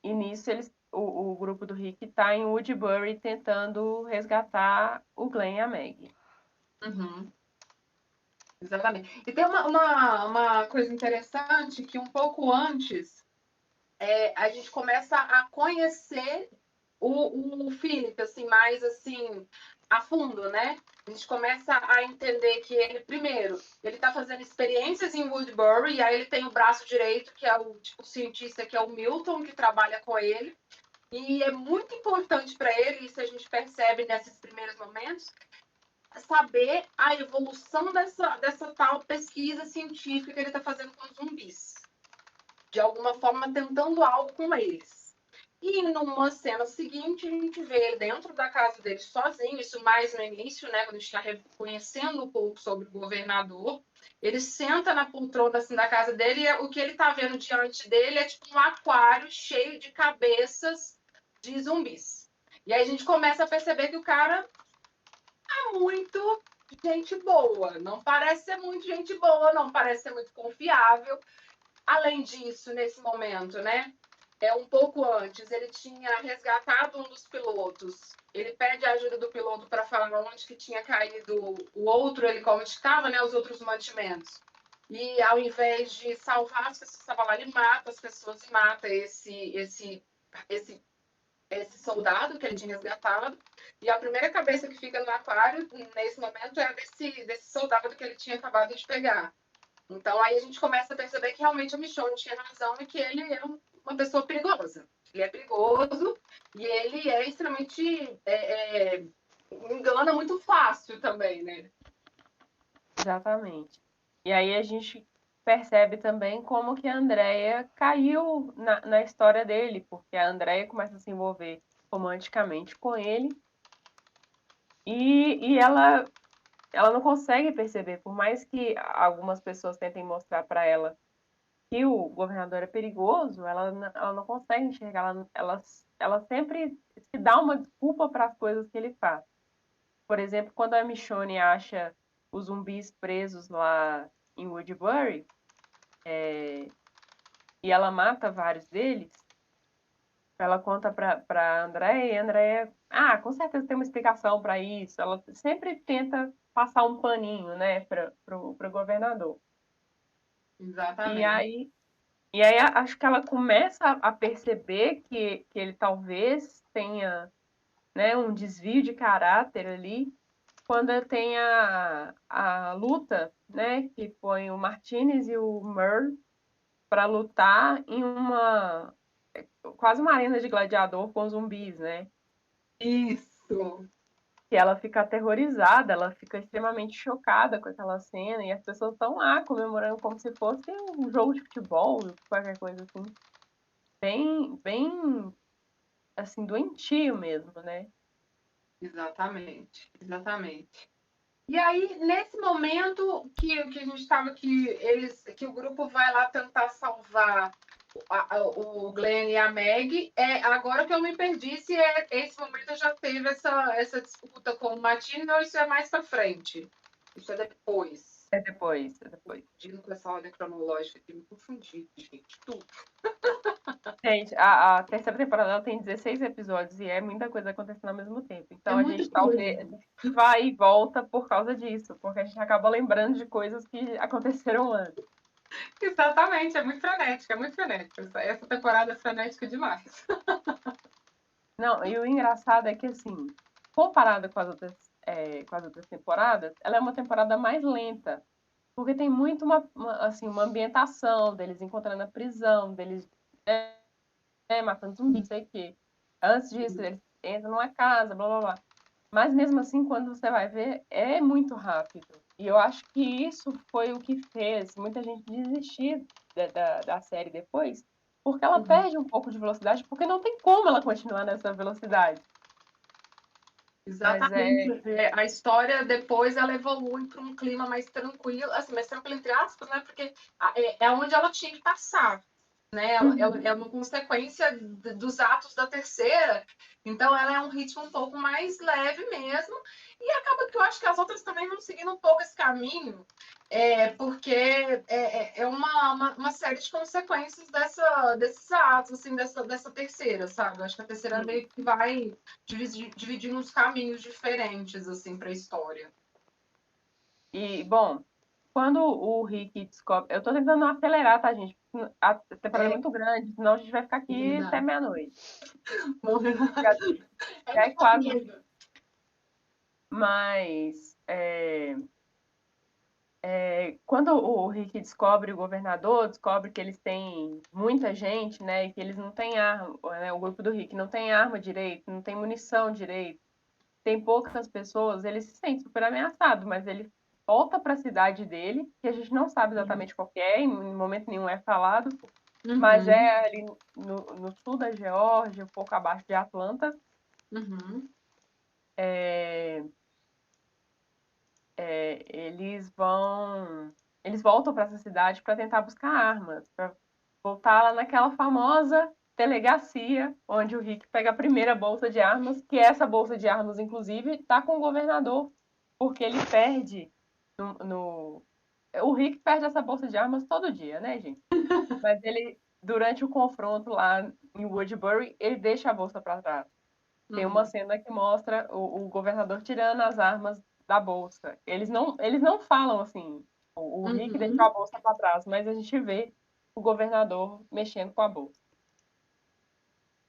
nisso o grupo do Rick está em Woodbury tentando resgatar o Glenn e a Meg. Exatamente. E tem uma coisa interessante que um pouco antes a gente começa a conhecer o Philip, assim, mais assim, a fundo, né? A gente começa a entender que ele, primeiro, ele está fazendo experiências em Woodbury, e aí ele tem o braço direito, que é o tipo cientista, que é o Milton, que trabalha com ele. E é muito importante para ele, isso a gente percebe nesses primeiros momentos, saber a evolução dessa tal pesquisa científica que ele está fazendo com zumbis. De alguma forma, tentando algo com eles. E numa cena seguinte, a gente vê ele dentro da casa dele sozinho, isso mais no início, né, quando a gente está reconhecendo um pouco sobre o governador. Ele senta na poltrona assim, da casa dele e o que ele está vendo diante dele é tipo um aquário cheio de cabeças de zumbis. E aí a gente começa a perceber que o cara é muito gente boa, não parece ser muito gente boa, não parece ser muito confiável. Além disso, nesse momento, né? Um pouco antes, ele tinha resgatado um dos pilotos. Ele pede a ajuda do piloto para falar onde que tinha caído o outro helicóptero, onde estava, né, os outros mantimentos. E ao invés de salvar as pessoas que estavam lá, ele mata as pessoas e mata esse soldado que ele tinha resgatado. E a primeira cabeça que fica no aquário, nesse momento, é a desse soldado que ele tinha acabado de pegar. Então, aí a gente começa a perceber que realmente a Michonne tinha razão e que ele é uma pessoa perigosa. Ele é perigoso e ele é extremamente... engana muito fácil também, né? Exatamente. E aí a gente percebe também como que a Andrea caiu na história dele, porque a Andrea começa a se envolver romanticamente com ele e ela não consegue perceber, por mais que algumas pessoas tentem mostrar para ela que o governador é perigoso, ela não consegue enxergar, ela sempre se dá uma desculpa para as coisas que ele faz. Por exemplo, quando a Michonne acha os zumbis presos lá em Woodbury, e ela mata vários deles, ela conta para Andréia, e a Andréia, com certeza tem uma explicação para isso. Ela sempre tenta passar um paninho, né, para o governador. E Exatamente. aí, e aí acho que ela começa a perceber que ele talvez tenha, né, um desvio de caráter ali, quando tem a luta, né, que põe o Martinez e o Merle para lutar em quase uma arena de gladiador com zumbis, né? Isso. Que ela fica aterrorizada, ela fica extremamente chocada com aquela cena e as pessoas estão lá comemorando como se fosse um jogo de futebol, qualquer coisa assim. Bem, assim, doentio mesmo, né? Exatamente. Exatamente. E aí, nesse momento que a gente estava, que o grupo vai lá tentar salvar o Glenn e a Meg, agora que eu me perdi se esse momento já teve essa disputa com o Martins ou isso é mais para frente. Isso é depois. É depois, é depois. Confundindo com essa ordem cronológica aqui, me confundi, gente, tudo. Gente, a terceira temporada ela tem 16 episódios e é muita coisa acontecendo ao mesmo tempo. Então a muita gente coisa. talvez vai e volta por causa disso, porque a gente acaba lembrando de coisas que aconteceram antes. Exatamente, é muito frenética, é muito frenética. Essa temporada é frenética demais. Não, e o engraçado é que, assim, comparada com as outras temporadas, ela é uma temporada mais lenta, porque tem muito assim, uma ambientação deles encontrando a prisão, deles matando zumbi, não sei o quê. Antes disso, eles entram numa casa, blá blá blá. Mas mesmo assim, quando você vai ver, é muito rápido. E eu acho que isso foi o que fez muita gente desistir da série depois, porque ela perde um pouco de velocidade, porque não tem como ela continuar nessa velocidade. Mas Exatamente. A história depois ela evolui para um clima mais tranquilo, assim, mais tranquilo entre aspas, né? Porque é onde ela tinha que passar, né? Ela é uma consequência dos atos da terceira, então ela é um ritmo um pouco mais leve mesmo, e acaba que eu acho que as outras também vão seguindo um pouco esse caminho, porque é uma série de consequências desses atos, assim, dessa terceira, sabe? Eu acho que a terceira meio que vai dividindo uns caminhos diferentes, assim, para a história. E, bom, quando o Rick descobre. Eu tô tentando acelerar, tá, gente? A temporada é muito grande, senão a gente vai ficar aqui até Verdade. meia-noite. Já, É já é quase. mesmo. Mas quando o Rick descobre o governador, descobre que eles têm muita gente, né? E que eles não têm arma, né, o grupo do Rick não tem arma direito, não tem munição direito, tem poucas pessoas, ele se sente super ameaçado, mas ele volta para a cidade dele, que a gente não sabe exatamente qual que é, em momento nenhum é falado, mas Uhum, é ali no sul da Geórgia, um pouco abaixo de Atlanta. uhum. Eles voltam para essa cidade para tentar buscar armas, para voltar lá naquela famosa delegacia, onde o Rick pega a primeira bolsa de armas, que essa bolsa de armas, inclusive, está com o governador, porque ele perde O Rick perde essa bolsa de armas todo dia, né, gente? Mas ele, durante o confronto lá em Woodbury, ele deixa a bolsa para trás. Tem uma cena que mostra o governador tirando as armas da bolsa. Eles não falam assim, o Rick deixou a bolsa para trás, mas a gente vê o governador mexendo com a bolsa.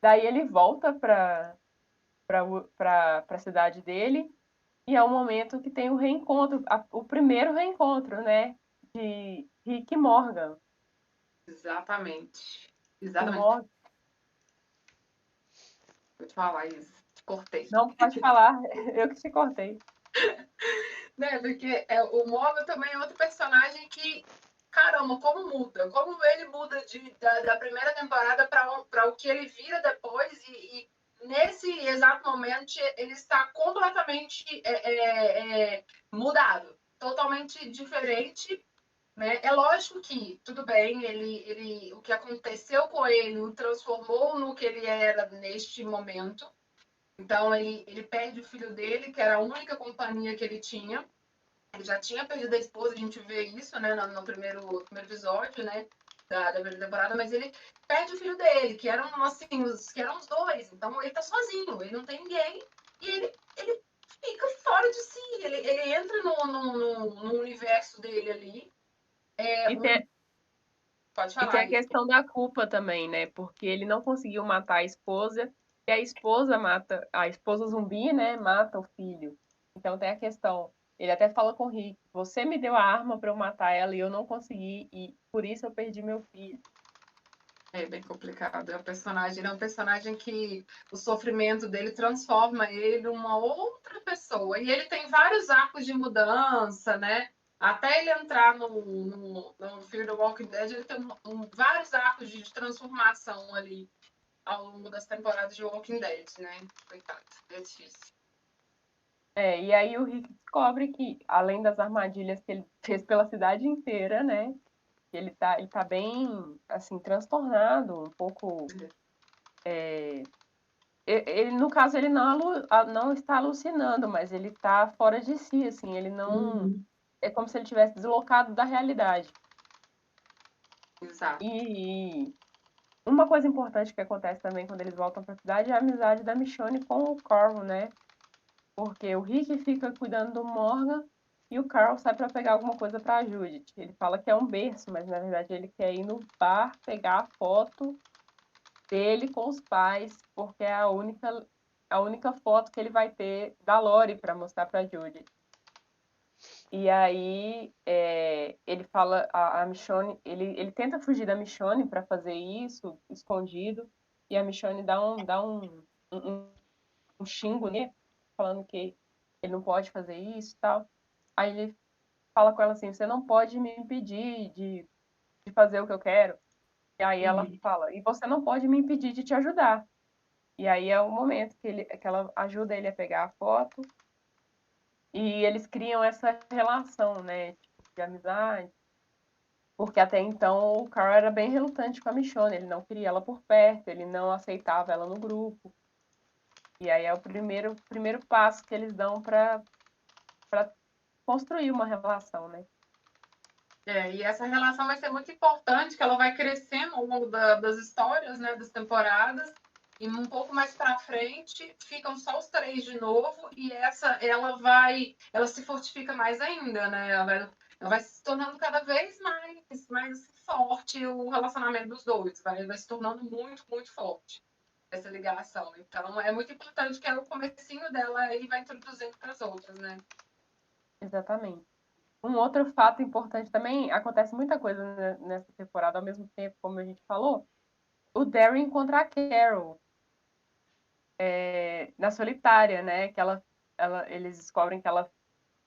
Daí ele volta para a cidade dele e é o momento que tem o reencontro, o primeiro reencontro, né, de Rick e Morgan. Exatamente. O Exatamente. Morgan, Vou te falar isso. Te cortei. não pode falar, eu que te cortei. Né? Porque o Morgan também é outro personagem que, caramba, como muda. Como ele muda da primeira temporada para o que ele vira depois e nesse exato momento ele está completamente mudado. Totalmente diferente. Né? É lógico que, tudo bem, o que aconteceu com ele o transformou no que ele era neste momento. Então, ele perde o filho dele, que era a única companhia que ele tinha. Ele já tinha perdido a esposa, a gente vê isso, né, no primeiro episódio, né, da primeira temporada, mas ele perde o filho dele, que eram, assim, que eram os dois. Então, ele tá sozinho, ele não tem ninguém, e ele fica fora de si. Ele entra no universo dele ali. Pode E tem falar a aí. questão da culpa também, né? Porque ele não conseguiu matar a esposa e a esposa zumbi, né? Mata o filho. Então tem a questão. Ele até fala com o Rick: você me deu a arma para eu matar ela e eu não consegui e por isso eu perdi meu filho. É bem complicado. Ele é um personagem que o sofrimento dele transforma ele numa outra pessoa. E ele tem vários arcos de mudança, né? Até ele entrar no Fear the Walking Dead, ele tem vários arcos de transformação ali ao longo das temporadas de Walking Dead, né? Coitado, é difícil. E aí o Rick descobre que, além das armadilhas que ele fez pela cidade inteira, né? Ele tá bem, assim, transtornado, um pouco. Ele, no caso, ele não está alucinando, mas ele está fora de si, assim, ele não. É como se ele tivesse deslocado da realidade. Exato. E uma coisa importante que acontece também quando eles voltam para a cidade é a amizade da Michonne com o Carl, né? Porque o Rick fica cuidando do Morgan e o Carl sai para pegar alguma coisa para a Judith. Ele fala que é um berço, mas na verdade ele quer ir no bar pegar a foto dele com os pais, porque é a única foto que ele vai ter da Lori para mostrar para Judith. E aí ele fala a Michonne, ele tenta fugir da Michonne para fazer isso escondido e a Michonne dá um xingo nele, falando que ele não pode fazer isso e tal. Aí ele fala com ela assim, você não pode me impedir de fazer o que eu quero. E aí ela fala, e você não pode me impedir de te ajudar. E aí é o momento que ela ajuda ele a pegar a foto e eles criam essa relação, né, tipo, de amizade. Porque até então o Carl era bem relutante com a Michonne, ele não queria ela por perto, ele não aceitava ela no grupo. E aí é o primeiro passo que eles dão para construir uma relação, né? E essa relação vai ser muito importante, que ela vai crescendo ao longo das histórias, né, das temporadas, e um pouco mais para frente ficam só os três de novo, e ela se fortifica mais ainda, né? Ela vai se tornando cada vez mais forte o relacionamento dos dois, vai se tornando muito, muito forte essa ligação. Então é muito importante que é o comecinho dela e vai introduzindo para as outras, né? Exatamente. Um outro fato importante também, acontece muita coisa nessa temporada ao mesmo tempo, como a gente falou, o Darren encontra a Carol na solitária, né? Que eles descobrem que ela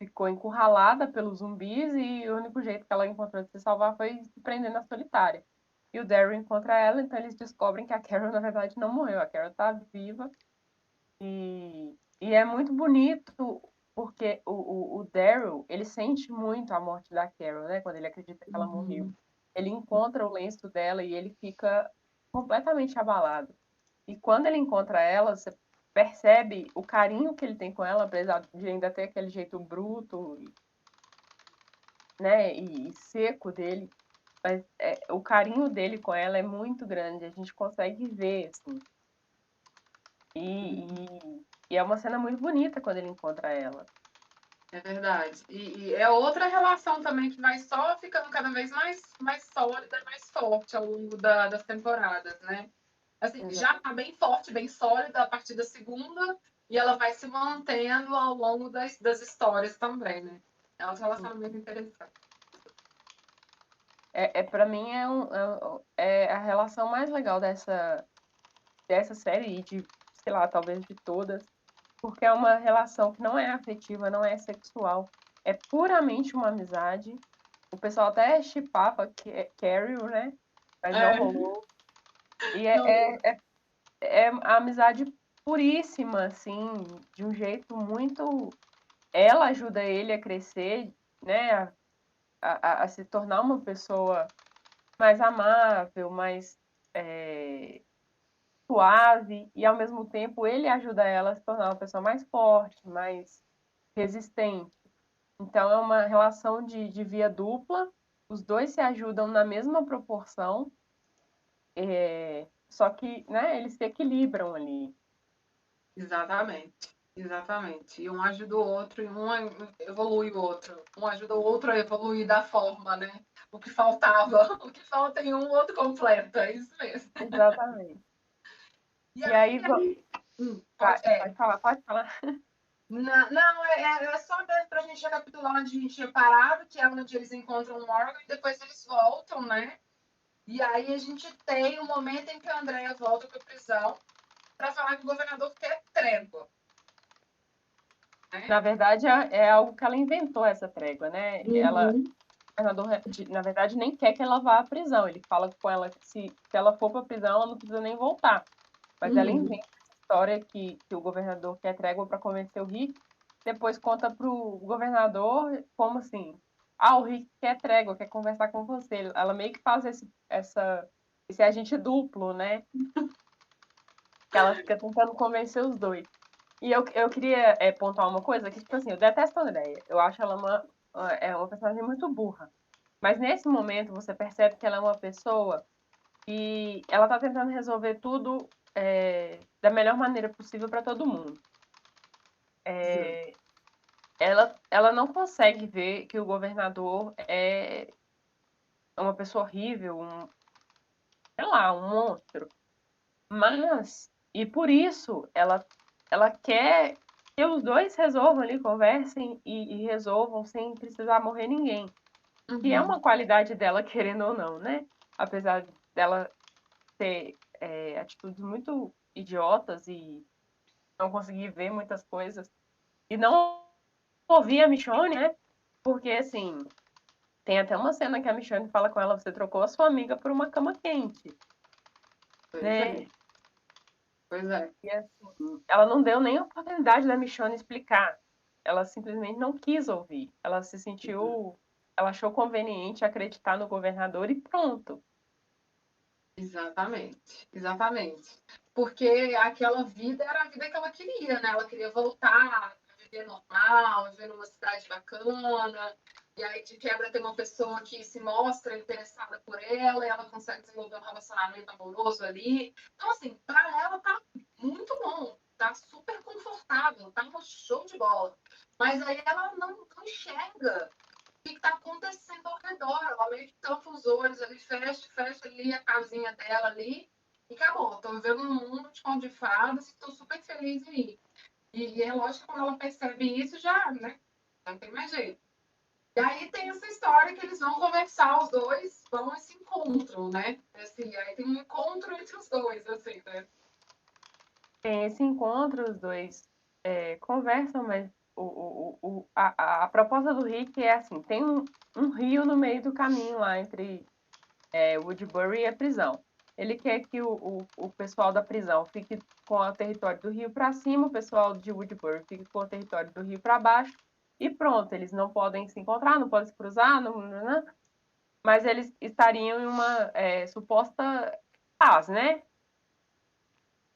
ficou encurralada pelos zumbis e o único jeito que ela encontrou de se salvar foi se prender na solitária. E o Darren encontra ela, então eles descobrem que a Carol, na verdade, não morreu. A Carol tá viva. E é muito bonito porque o Daryl, ele sente muito a morte da Carol, né? Quando ele acredita que ela morreu. Ele encontra o lenço dela e ele fica completamente abalado. E quando ele encontra ela, você percebe o carinho que ele tem com ela, apesar de ainda ter aquele jeito bruto, né, e seco dele. Mas o carinho dele com ela é muito grande, a gente consegue ver, assim. E é uma cena muito bonita quando ele encontra ela. É verdade. E é outra relação também que vai só ficando cada vez mais sólida, mais forte ao longo das temporadas, né? Assim, já tá bem forte, bem sólida a partir da segunda, e ela vai se mantendo ao longo das histórias também, né? É um relacionamento interessante. Para mim, é a relação mais legal dessa série, e de, sei lá, talvez de todas, porque é uma relação que não é afetiva, não é sexual, é puramente uma amizade. O pessoal até shippava Carrie, né? Mas não rolou. E é a amizade puríssima, assim, de um jeito muito. Ela ajuda ele a crescer, né? A se tornar uma pessoa mais amável, mais suave, e ao mesmo tempo ele ajuda ela a se tornar uma pessoa mais forte, mais resistente. Então é uma relação de via dupla, os dois se ajudam na mesma proporção, só que, né, eles se equilibram ali. Exatamente, exatamente. E um ajuda o outro e um evolui o outro. Um ajuda o outro a evoluir da forma, né? O que faltava, o que falta em um, o outro completa. É isso mesmo. Exatamente. E E aí, aí, pode falar, pode falar. Não, é só mesmo para a gente recapitular onde a gente tinha parado, que é onde eles encontram o Morgan e depois eles voltam, né? E aí a gente tem o momento em que a Andrea volta para a prisão para falar que o governador quer trégua. Né? Na verdade, é algo que ela inventou, essa trégua, né? O governador, na verdade, nem quer que ela vá à prisão. Ele fala com ela que se ela for para a prisão, ela não precisa nem voltar. Mas ela inventa essa história que o governador quer trégua para convencer o Rick. Depois conta para o governador como assim: ah, o Rick quer trégua, quer conversar com você. Ela meio que faz esse agente duplo, né? Que ela fica tentando convencer os dois. E eu queria pontuar uma coisa que, tipo assim, eu detesto a Andrea. Eu acho ela uma personagem muito burra. Mas nesse momento você percebe que ela é uma pessoa que ela tá tentando resolver tudo da melhor maneira possível para todo mundo. Ela não consegue ver que o governador é uma pessoa horrível, sei lá, um monstro. Mas, e por isso, ela quer que os dois resolvam ali, conversem e resolvam sem precisar morrer ninguém. Que é uma qualidade dela, querendo ou não, né? Apesar dela ter atitudes muito idiotas e não conseguir ver muitas coisas. E não ouvir a Michonne, né? Porque, assim, tem até uma cena que a Michonne fala com ela: você trocou a sua amiga por uma cama quente. Pois Né? é. Pois é. E, assim, ela não deu nem a oportunidade da Michonne explicar. Ela simplesmente não quis ouvir. Ela se sentiu. Ela achou conveniente acreditar no governador e pronto. Exatamente, exatamente. Porque aquela vida era a vida que ela queria, né? Ela queria voltar a viver normal, viver numa cidade bacana. E aí, de quebra, tem uma pessoa que se mostra interessada por ela e ela consegue desenvolver um relacionamento amoroso ali. Então, assim, para ela tá muito bom, tá super confortável, tá um show de bola. Mas aí ela não enxerga o que está acontecendo ao redor. Ela meio que tampa os olhos ali, fecha ali a casinha dela ali e acabou. Estou vivendo um mundo de conto de fadas e estou super feliz aí. E é lógico que quando ela percebe isso, já, né? Não tem mais jeito. E aí tem essa história que eles vão conversar, os dois vão e se encontram, né? Assim, aí tem um encontro entre os dois, assim, né? Tem esse encontro, os dois conversam, mas a proposta do Rick é assim: tem um rio no meio do caminho lá entre Woodbury e a prisão. Ele quer que o pessoal da prisão fique com o território do rio para cima, o pessoal de Woodbury fique com o território do rio para baixo, e pronto, eles não podem se encontrar, não podem se cruzar, mas eles estariam em uma suposta paz, né?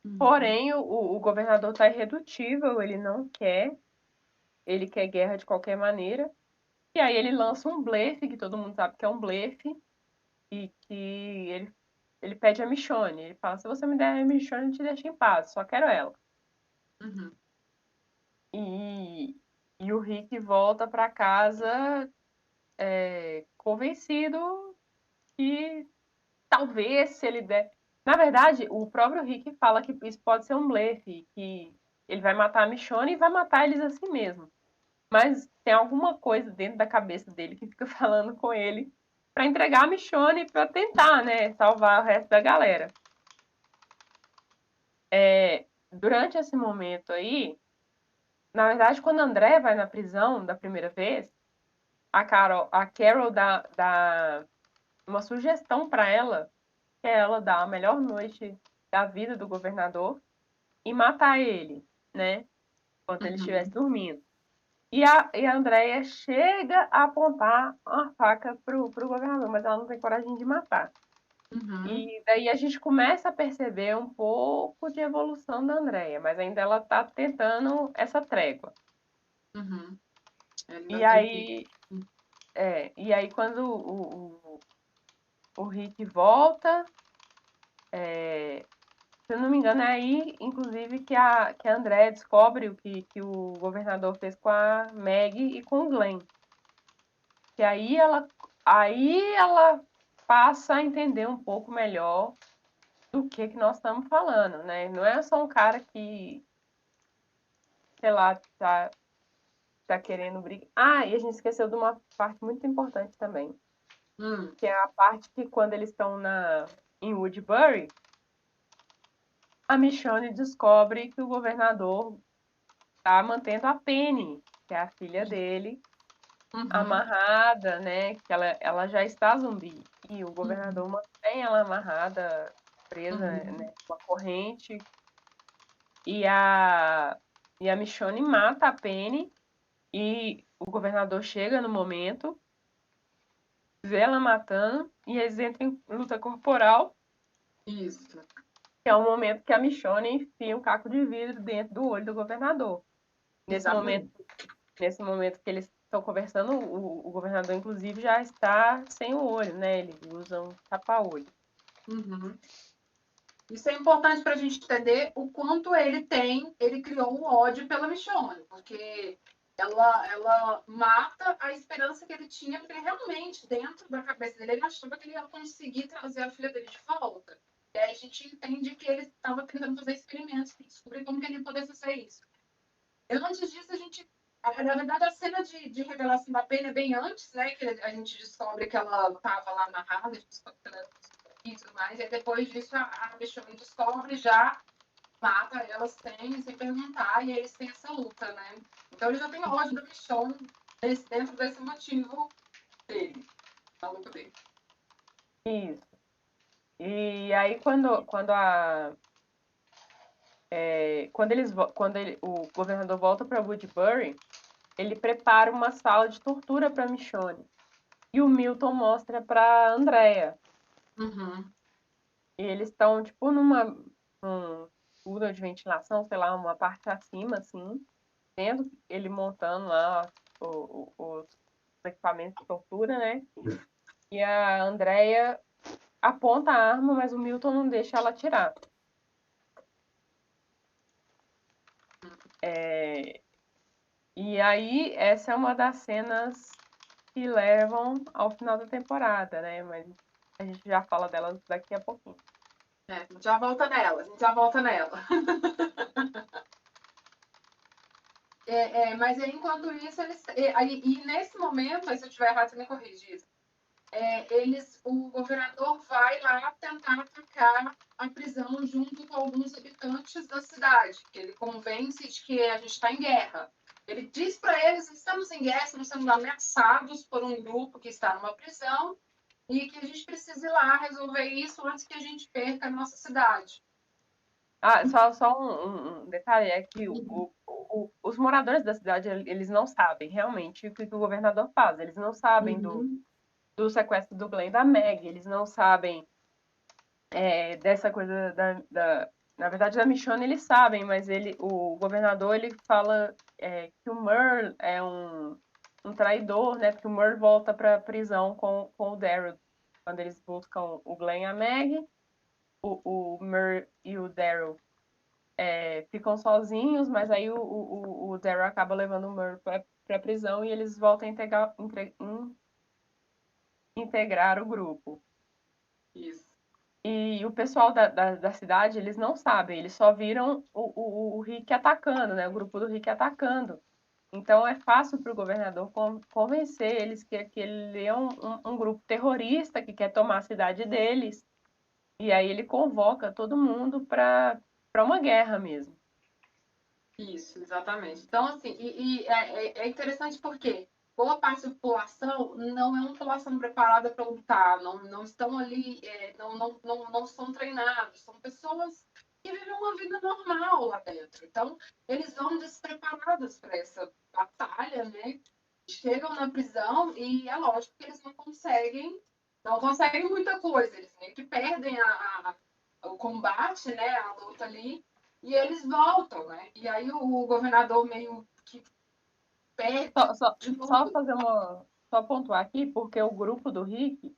Uhum. Porém, o governador está irredutível, ele não quer, ele quer guerra de qualquer maneira. E aí ele lança um blefe, que todo mundo sabe que é um blefe, e que ele pede a Michonne. Ele fala, se você me der a Michonne, eu te deixo em paz, só quero ela. Uhum. E o Rick volta para casa convencido que talvez se ele der... Na verdade, o próprio Rick fala que isso pode ser um blefe, que ele vai matar a Michonne e vai matar eles assim mesmo. Mas tem alguma coisa dentro da cabeça dele que fica falando com ele para entregar a Michonne para tentar, né, salvar o resto da galera. Durante esse momento aí, na verdade, quando André vai na prisão da primeira vez, a Carol dá uma sugestão para ela, que é ela dar a melhor noite da vida do governador e matar ele, né, enquanto ele estivesse dormindo. E a Andrea chega a apontar uma faca pro governador, mas ela não tem coragem de matar. Uhum. E daí a gente começa a perceber um pouco de evolução da Andrea, mas ainda ela tá tentando essa trégua. Uhum. E aí, quando o Rick volta, se eu não me engano, é aí, inclusive, que a Andrea descobre o que o governador fez com a Maggie e com o Glenn. E aí ela passa a entender um pouco melhor do que nós estamos falando, né? Não é só um cara que, sei lá, tá querendo brigar. Ah, e a gente esqueceu de uma parte muito importante também, que é a parte que quando eles estão em Woodbury, a Michonne descobre que o governador tá mantendo a Penny, que é a filha dele, amarrada, né? Que ela já está zumbi. E o governador mantém ela amarrada, presa, né, com uma corrente. E a Michonne mata a Penny. E o governador chega no momento, vê ela matando, e eles entram em luta corporal. Isso. Que é o momento que a Michonne enfia um caco de vidro dentro do olho do governador. Nesse momento que eles estão conversando, o governador, inclusive, já está sem o olho, né? Ele usa um tapa-olho. Uhum. Isso é importante para a gente entender o quanto ele criou um ódio pela Michonne, porque ela mata a esperança que ele tinha, porque realmente, dentro da cabeça dele, ele achava que ele ia conseguir trazer a filha dele de volta. E aí a gente entende que ele estava tentando fazer experimentos para descobrir como que ele ia poder fazer isso. E antes disso, na verdade, a cena de revelação da Penny é bem antes, né? Que a gente descobre que ela estava lá amarrada, a gente descobre que ela era e tudo mais. E depois disso, a Michonne descobre, já mata ela sem perguntar, e eles têm essa luta, né? Então ele já tem ódio da Michonne dentro desse motivo dele, da luta dele. Isso. E aí quando o governador volta para Woodbury, ele prepara uma sala de tortura para Michonne. E o Milton mostra para Andrea. Uhum. E eles estão, tipo, numa túnel de ventilação, sei lá, uma parte acima, assim, vendo ele montando lá os equipamentos de tortura, né? E a Andrea aponta a arma, mas o Milton não deixa ela atirar. E aí, essa é uma das cenas que levam ao final da temporada, né? Mas a gente já fala delas daqui a pouquinho. A gente já volta nela. Mas aí, enquanto isso, e nesse momento, se eu estiver errado, você me corrige isso. O governador vai lá tentar atacar a prisão junto com alguns habitantes da cidade, que ele convence de que a gente está em guerra. Ele diz para eles: estamos em guerra, estamos sendo ameaçados por um grupo que está numa prisão e que a gente precisa ir lá resolver isso antes que a gente perca a nossa cidade. Só um detalhe, é que os moradores da cidade, eles não sabem realmente o que o governador faz. Eles não sabem do sequestro do Glenn e da Meg, eles não sabem dessa coisa na verdade, da Michonne eles sabem, mas o governador ele fala que o Merle é um traidor, né? Porque o Merle volta para a prisão com o Daryl quando eles buscam o Glenn e a Meg. O Merle e o Daryl ficam sozinhos, mas aí o Daryl acaba levando o Merle para a prisão e eles voltam a integrar o grupo. Isso. E o pessoal da cidade, eles não sabem, eles só viram o Rick atacando, né? O grupo do Rick atacando. Então é fácil para o governador convencer eles que ele é um grupo terrorista que quer tomar a cidade deles. E aí ele convoca todo mundo para uma guerra mesmo. Isso, exatamente. Então, assim, é interessante porque boa parte da população não é uma população preparada para lutar, não estão ali, não são treinados, são pessoas que vivem uma vida normal lá dentro. Então, eles vão despreparados para essa batalha, né? Chegam na prisão e é lógico que eles não conseguem muita coisa, eles meio que perdem o combate, né? A luta ali. E eles voltam, né? E aí o governador meio que perde de Só novo. fazer só pontuar aqui, porque o grupo do Rick,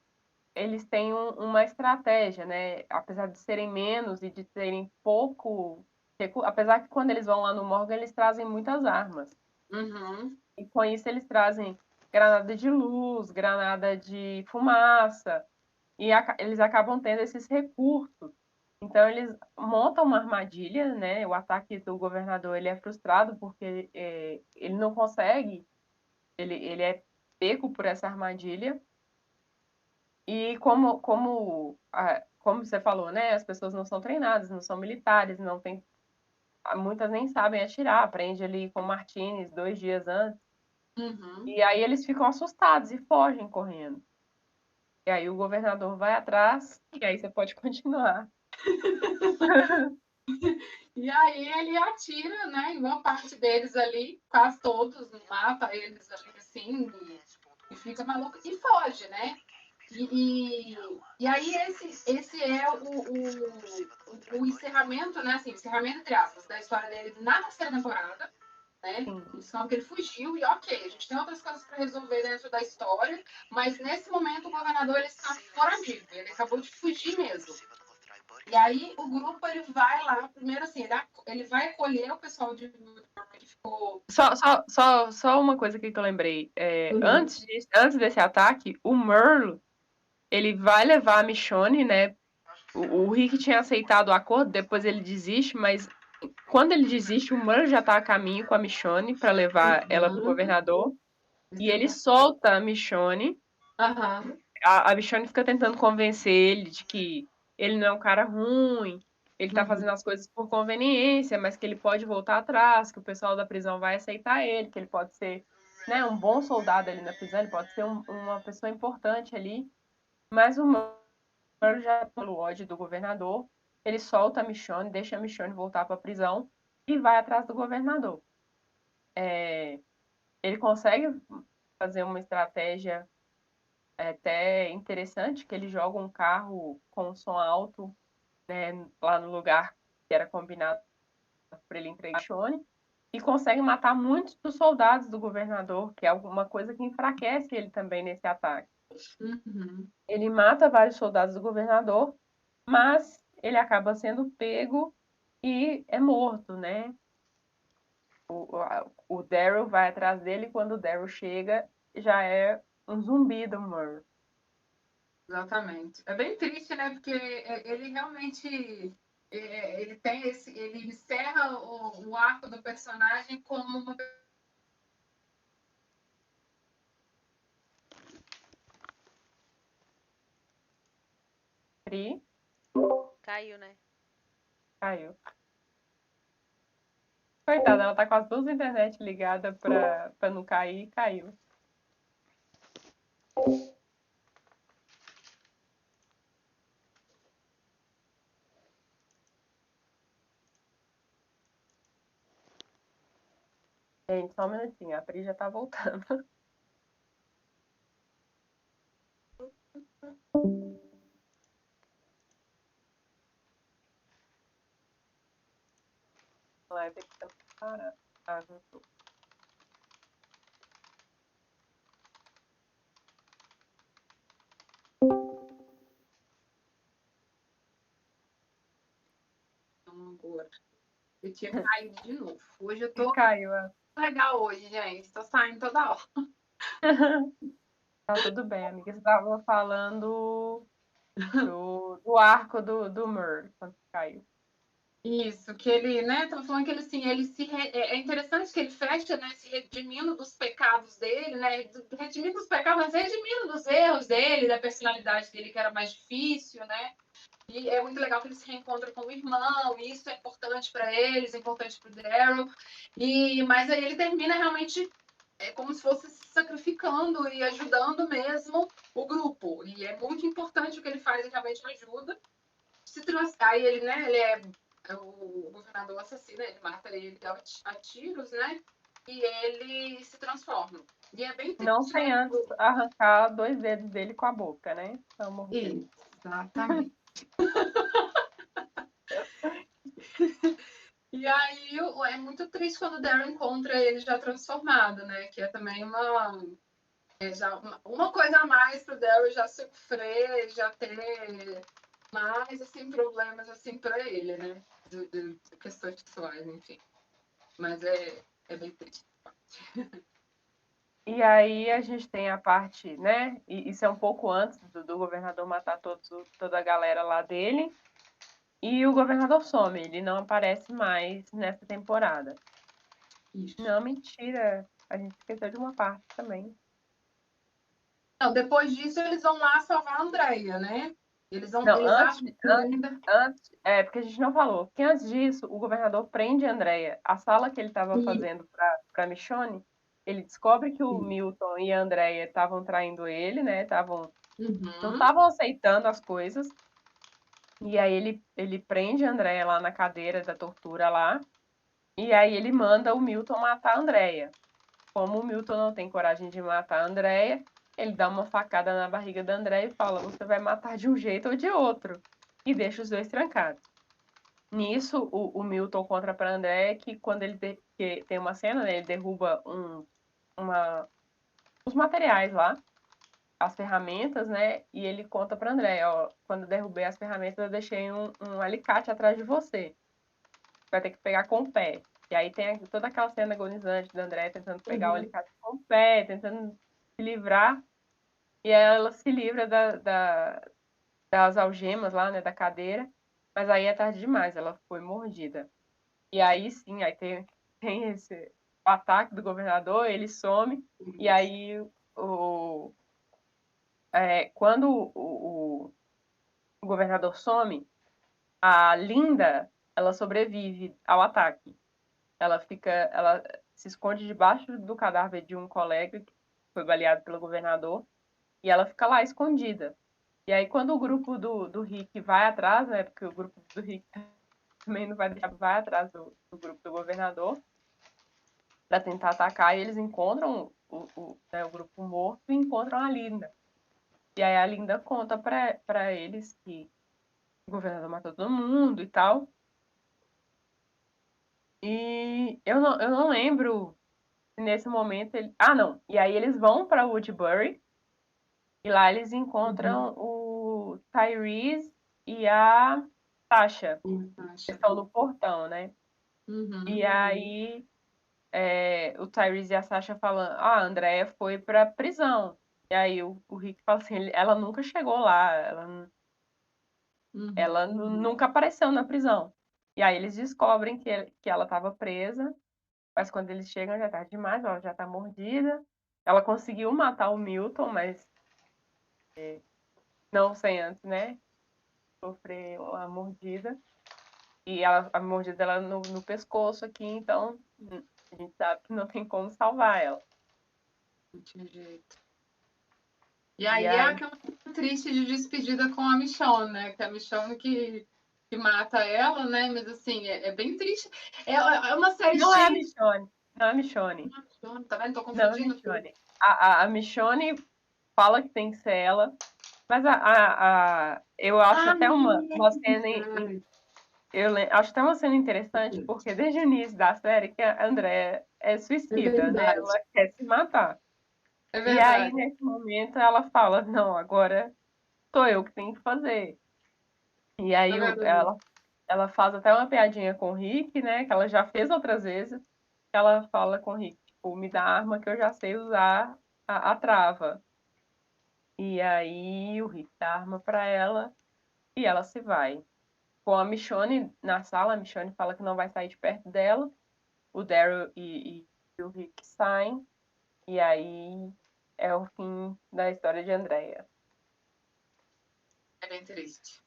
eles têm uma estratégia, né? Apesar de serem menos e de terem pouco, apesar que quando eles vão lá no Morgan, eles trazem muitas armas. Uhum. E com isso eles trazem granada de luz, granada de fumaça, e eles acabam tendo esses recursos. Então eles montam uma armadilha, né? O ataque do governador ele é frustrado porque ele não consegue, ele é pego por essa armadilha. E como você falou, né? As pessoas não são treinadas, não são militares, não tem, muitas nem sabem atirar. Aprende ali com Martinez 2 dias antes. Uhum. E aí eles ficam assustados e fogem correndo. E aí o governador vai atrás, e aí você pode continuar. E aí ele atira, né? Em uma parte deles ali, quase todos, mata eles ali assim, e fica maluco e foge, né? E aí esse é o encerramento, né? Assim, encerramento entre aspas, da história dele na terceira temporada. Né? Eles falam que ele fugiu e ok, a gente tem outras coisas para resolver dentro da história, mas nesse momento o governador ele está foragido, ele acabou de fugir mesmo. E aí o grupo ele vai lá, primeiro assim, ele vai acolher o pessoal de que ficou. Só uma coisa aqui que eu lembrei. Antes desse ataque, o Merle ele vai levar a Michonne, né? O Rick tinha aceitado o acordo, depois ele desiste, mas quando ele desiste, o Merle já tá a caminho com a Michonne para levar ela pro governador. E ele solta a Michonne. Uhum. A Michonne fica tentando convencer ele de que ele não é um cara ruim, ele tá fazendo as coisas por conveniência, mas que ele pode voltar atrás, que o pessoal da prisão vai aceitar ele, que ele pode ser, né, um bom soldado ali na prisão, ele pode ser uma pessoa importante ali. Mas o Merle já pelo ódio do governador, ele solta a Michonne, deixa a Michonne voltar para a prisão e vai atrás do governador. Ele consegue fazer uma estratégia até interessante, que ele joga um carro com som alto, né, lá no lugar que era combinado para ele entregar a Michonne, e consegue matar muitos dos soldados do governador, que é alguma coisa que enfraquece ele também nesse ataque. Uhum. Ele mata vários soldados do governador, mas ele acaba sendo pego e é morto, né? O Daryl vai atrás dele e quando o Daryl chega, já é um zumbi do Merle. Exatamente. É bem triste, né? Porque ele realmente ele tem ele encerra o arco do personagem como uma. Pri, Caiu, né? caiu. Coitada, ela tá com as duas internet ligadas pra não cair e caiu. Gente, só um minutinho, a Pri já tá voltando. Vai ter que estar preparado. Ah, não tô. Então, agora. Eu tinha caído de novo. Hoje eu E tô caiu. legal hoje, gente. Tô saindo toda hora. Tá tudo bem, amiga. Você estava falando do arco do Mur, quando caiu. Isso, que ele, né, tava falando que ele, assim, é interessante que ele fecha, né, se redimindo dos pecados dele, né, redimindo dos pecados, mas redimindo dos erros dele, da personalidade dele, que era mais difícil, né, e é muito legal que ele se reencontra com o irmão, e isso é importante para eles, é importante para o Daryl, mas aí ele termina realmente como se fosse se sacrificando e ajudando mesmo o grupo, e é muito importante o que ele faz, ele realmente ajuda. Aí ele, né, ele é o governador assassino, ele mata ele a tiros, né? E ele se transforma. E é bem Não triste, sem né? antes arrancar 2 dedos dele com a boca, né? Pra morder. Exatamente. E aí é muito triste quando o Daryl encontra ele já transformado, né? Que é também uma coisa a mais pro Daryl já sofrer, já ter mais assim, problemas assim para ele, né? De questões pessoais, enfim. Mas é bem triste. E aí a gente tem a parte, né? E isso é um pouco antes do governador matar toda a galera lá dele. E o governador some, ele não aparece mais nessa temporada. Isso. Não, mentira. A gente esqueceu de uma parte também. Não, depois disso eles vão lá salvar a Andrea, né? Eles Não, acham que ainda. porque a gente não falou que antes disso o governador prende a Andrea. A sala que ele estava fazendo para Michonne, ele descobre que o Milton e a Andrea estavam traindo ele, né? Não estavam aceitando as coisas. E aí ele prende a Andrea lá na cadeira da tortura lá. E aí ele manda o Milton matar a Andrea. Como o Milton não tem coragem de matar a Andrea, ele dá uma facada na barriga da Andrea e fala: você vai matar de um jeito ou de outro. E deixa os dois trancados. Nisso, o Milton conta pra Andrea que quando que tem uma cena, né, ele derruba uns materiais lá, as ferramentas, né? E ele conta pra Andrea: ó, quando eu derrubei as ferramentas, eu deixei um alicate atrás de você. Vai ter que pegar com o pé. E aí tem toda aquela cena agonizante da Andrea tentando pegar o alicate com o pé, tentando se livrar. E aí ela se livra das algemas lá, né, da cadeira. Mas aí é tarde demais, ela foi mordida. E aí sim, aí tem esse o ataque do governador, ele some. E aí, quando o governador some, a Linda, ela sobrevive ao ataque. Ela se esconde debaixo do cadáver de um colega que foi baleado pelo governador e ela fica lá escondida. E aí quando o grupo do Rick vai atrás, né, porque o grupo do Rick também não vai deixar, vai atrás do grupo do governador para tentar atacar e eles encontram né, o grupo morto e encontram a Linda. E aí a Linda conta para eles que o governador matou todo mundo e tal. E eu não lembro nesse momento ele... Ah, não. E aí eles vão para Woodbury e lá eles encontram o Tyrese e a Sasha. Eles estão no portão, né? E aí o Tyrese e a Sasha falam: ah, a Andrea foi pra prisão. E aí o Rick fala assim: ela nunca chegou lá, ela nunca apareceu na prisão. E aí eles descobrem que ela estava presa. Mas quando eles chegam já é tarde demais, ela já tá mordida. Ela conseguiu matar o Milton, mas não sem antes, né? Sofrer a mordida. E a mordida dela no pescoço aqui, então a gente sabe que não tem como salvar ela. Não tinha jeito. E aí é aquela triste de despedida com a Michonne, né? Que é a Michonne que mata ela, né? Mas assim, é bem triste. É uma série Não é a cheia. Michonne. Não é a Michonne. Tá vendo? Tô Não é a confundindo. Michonne. A Michonne fala que tem que ser ela, mas eu acho até uma cena Acho até uma cena interessante, porque desde o início da série que a Andrea é É suicida, né? verdade. Ela quer se matar. É E aí, verdade. nesse momento, ela fala, não, agora sou eu que tenho que fazer. E É aí verdade. ela faz até uma piadinha com o Rick, né? Que ela já fez outras vezes. Ela fala com o Rick, tipo, me dá a arma que eu já sei usar a trava. E aí o Rick dá a arma pra ela e ela se vai. Com a Michonne na sala, a Michonne fala que não vai sair de perto dela. O Daryl e o Rick saem. E aí é o fim da história de Andrea. É bem triste.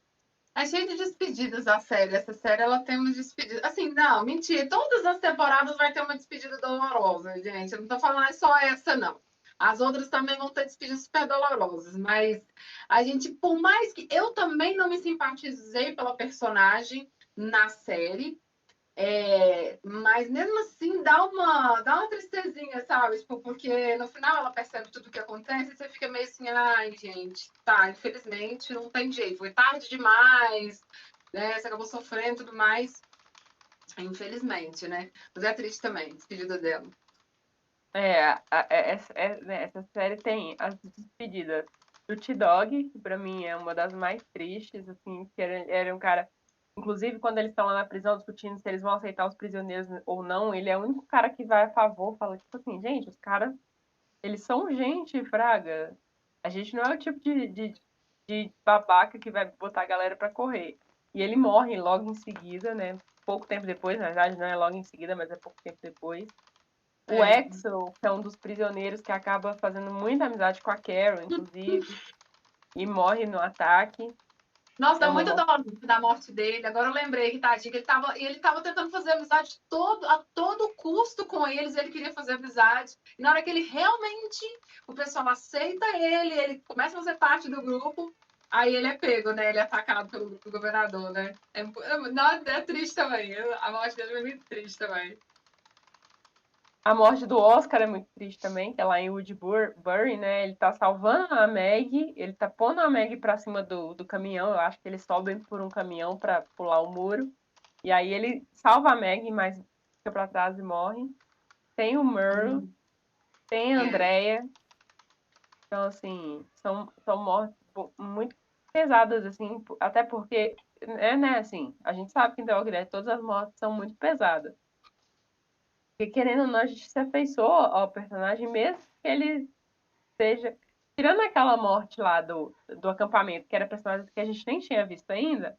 É cheio de despedidas a série. Essa série ela tem uma despedida. Assim, não, mentira. Todas as temporadas vai ter uma despedida dolorosa, gente. Eu não tô falando só essa, não. As outras também vão ter despedidas super dolorosas. Mas a gente, por mais que eu também não me simpatizei pela personagem na série, mas mesmo assim dá uma tristezinha, sabe? Tipo, porque no final ela percebe tudo o que acontece e você fica meio assim, ai, gente, tá, infelizmente não tem jeito, foi tarde demais, né? Você acabou sofrendo e tudo mais, infelizmente, né? Mas é triste também, despedida dela. Né, essa série tem as despedidas do T-Dog, que pra mim é uma das mais tristes, assim, que era um cara. Inclusive, quando eles estão lá na prisão discutindo se eles vão aceitar os prisioneiros ou não, ele é o único cara que vai a favor, fala, tipo assim, gente, os caras, eles são gente, fraga. A gente não é o tipo de babaca que vai botar a galera pra correr. E ele morre logo em seguida, né? Pouco tempo depois, na verdade, não é logo em seguida, mas é pouco tempo depois. O É. Axel, que é um dos prisioneiros que acaba fazendo muita amizade com a Carol, inclusive, e morre no ataque. Nossa, É dá uma muita morte. dó da morte dele. Agora eu lembrei que, tadinho, que ele tava tentando fazer amizade a todo custo com eles, ele queria fazer amizade. E na hora que ele realmente, o pessoal aceita ele começa a fazer parte do grupo, aí ele é pego, né? Ele é atacado pelo governador, né? É triste também. A morte dele é muito triste também. A morte do Oscar é muito triste também, que é lá em Woodbury, né? Ele tá salvando a Meg, ele tá pondo a Meg pra cima do caminhão. Eu acho que eles sobem por um caminhão pra pular o muro. E aí ele salva a Meg, mas fica pra trás e morre. Tem o Merle, tem a É. Andrea. Então, assim, são mortes muito pesadas, assim, até porque, né, assim, a gente sabe que em The Walking Dead todas as mortes são muito pesadas. Porque, querendo ou não, a gente se afeiçoa ao personagem, mesmo que ele seja... Tirando aquela morte lá do acampamento, que era personagem que a gente nem tinha visto ainda,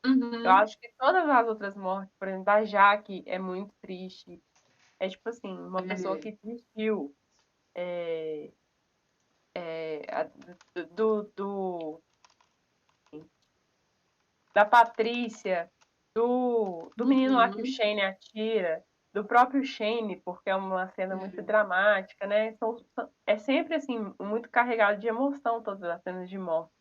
eu Uhum. acho que todas as outras mortes, por exemplo, da Jaque, é muito triste. É tipo assim, uma pessoa É. que desistiu. Do da Patrícia, do menino lá que o Uhum. Shane atira, do próprio Shane, porque é uma cena muito dramática, né? É sempre assim, muito carregado de emoção todas as cenas de morte.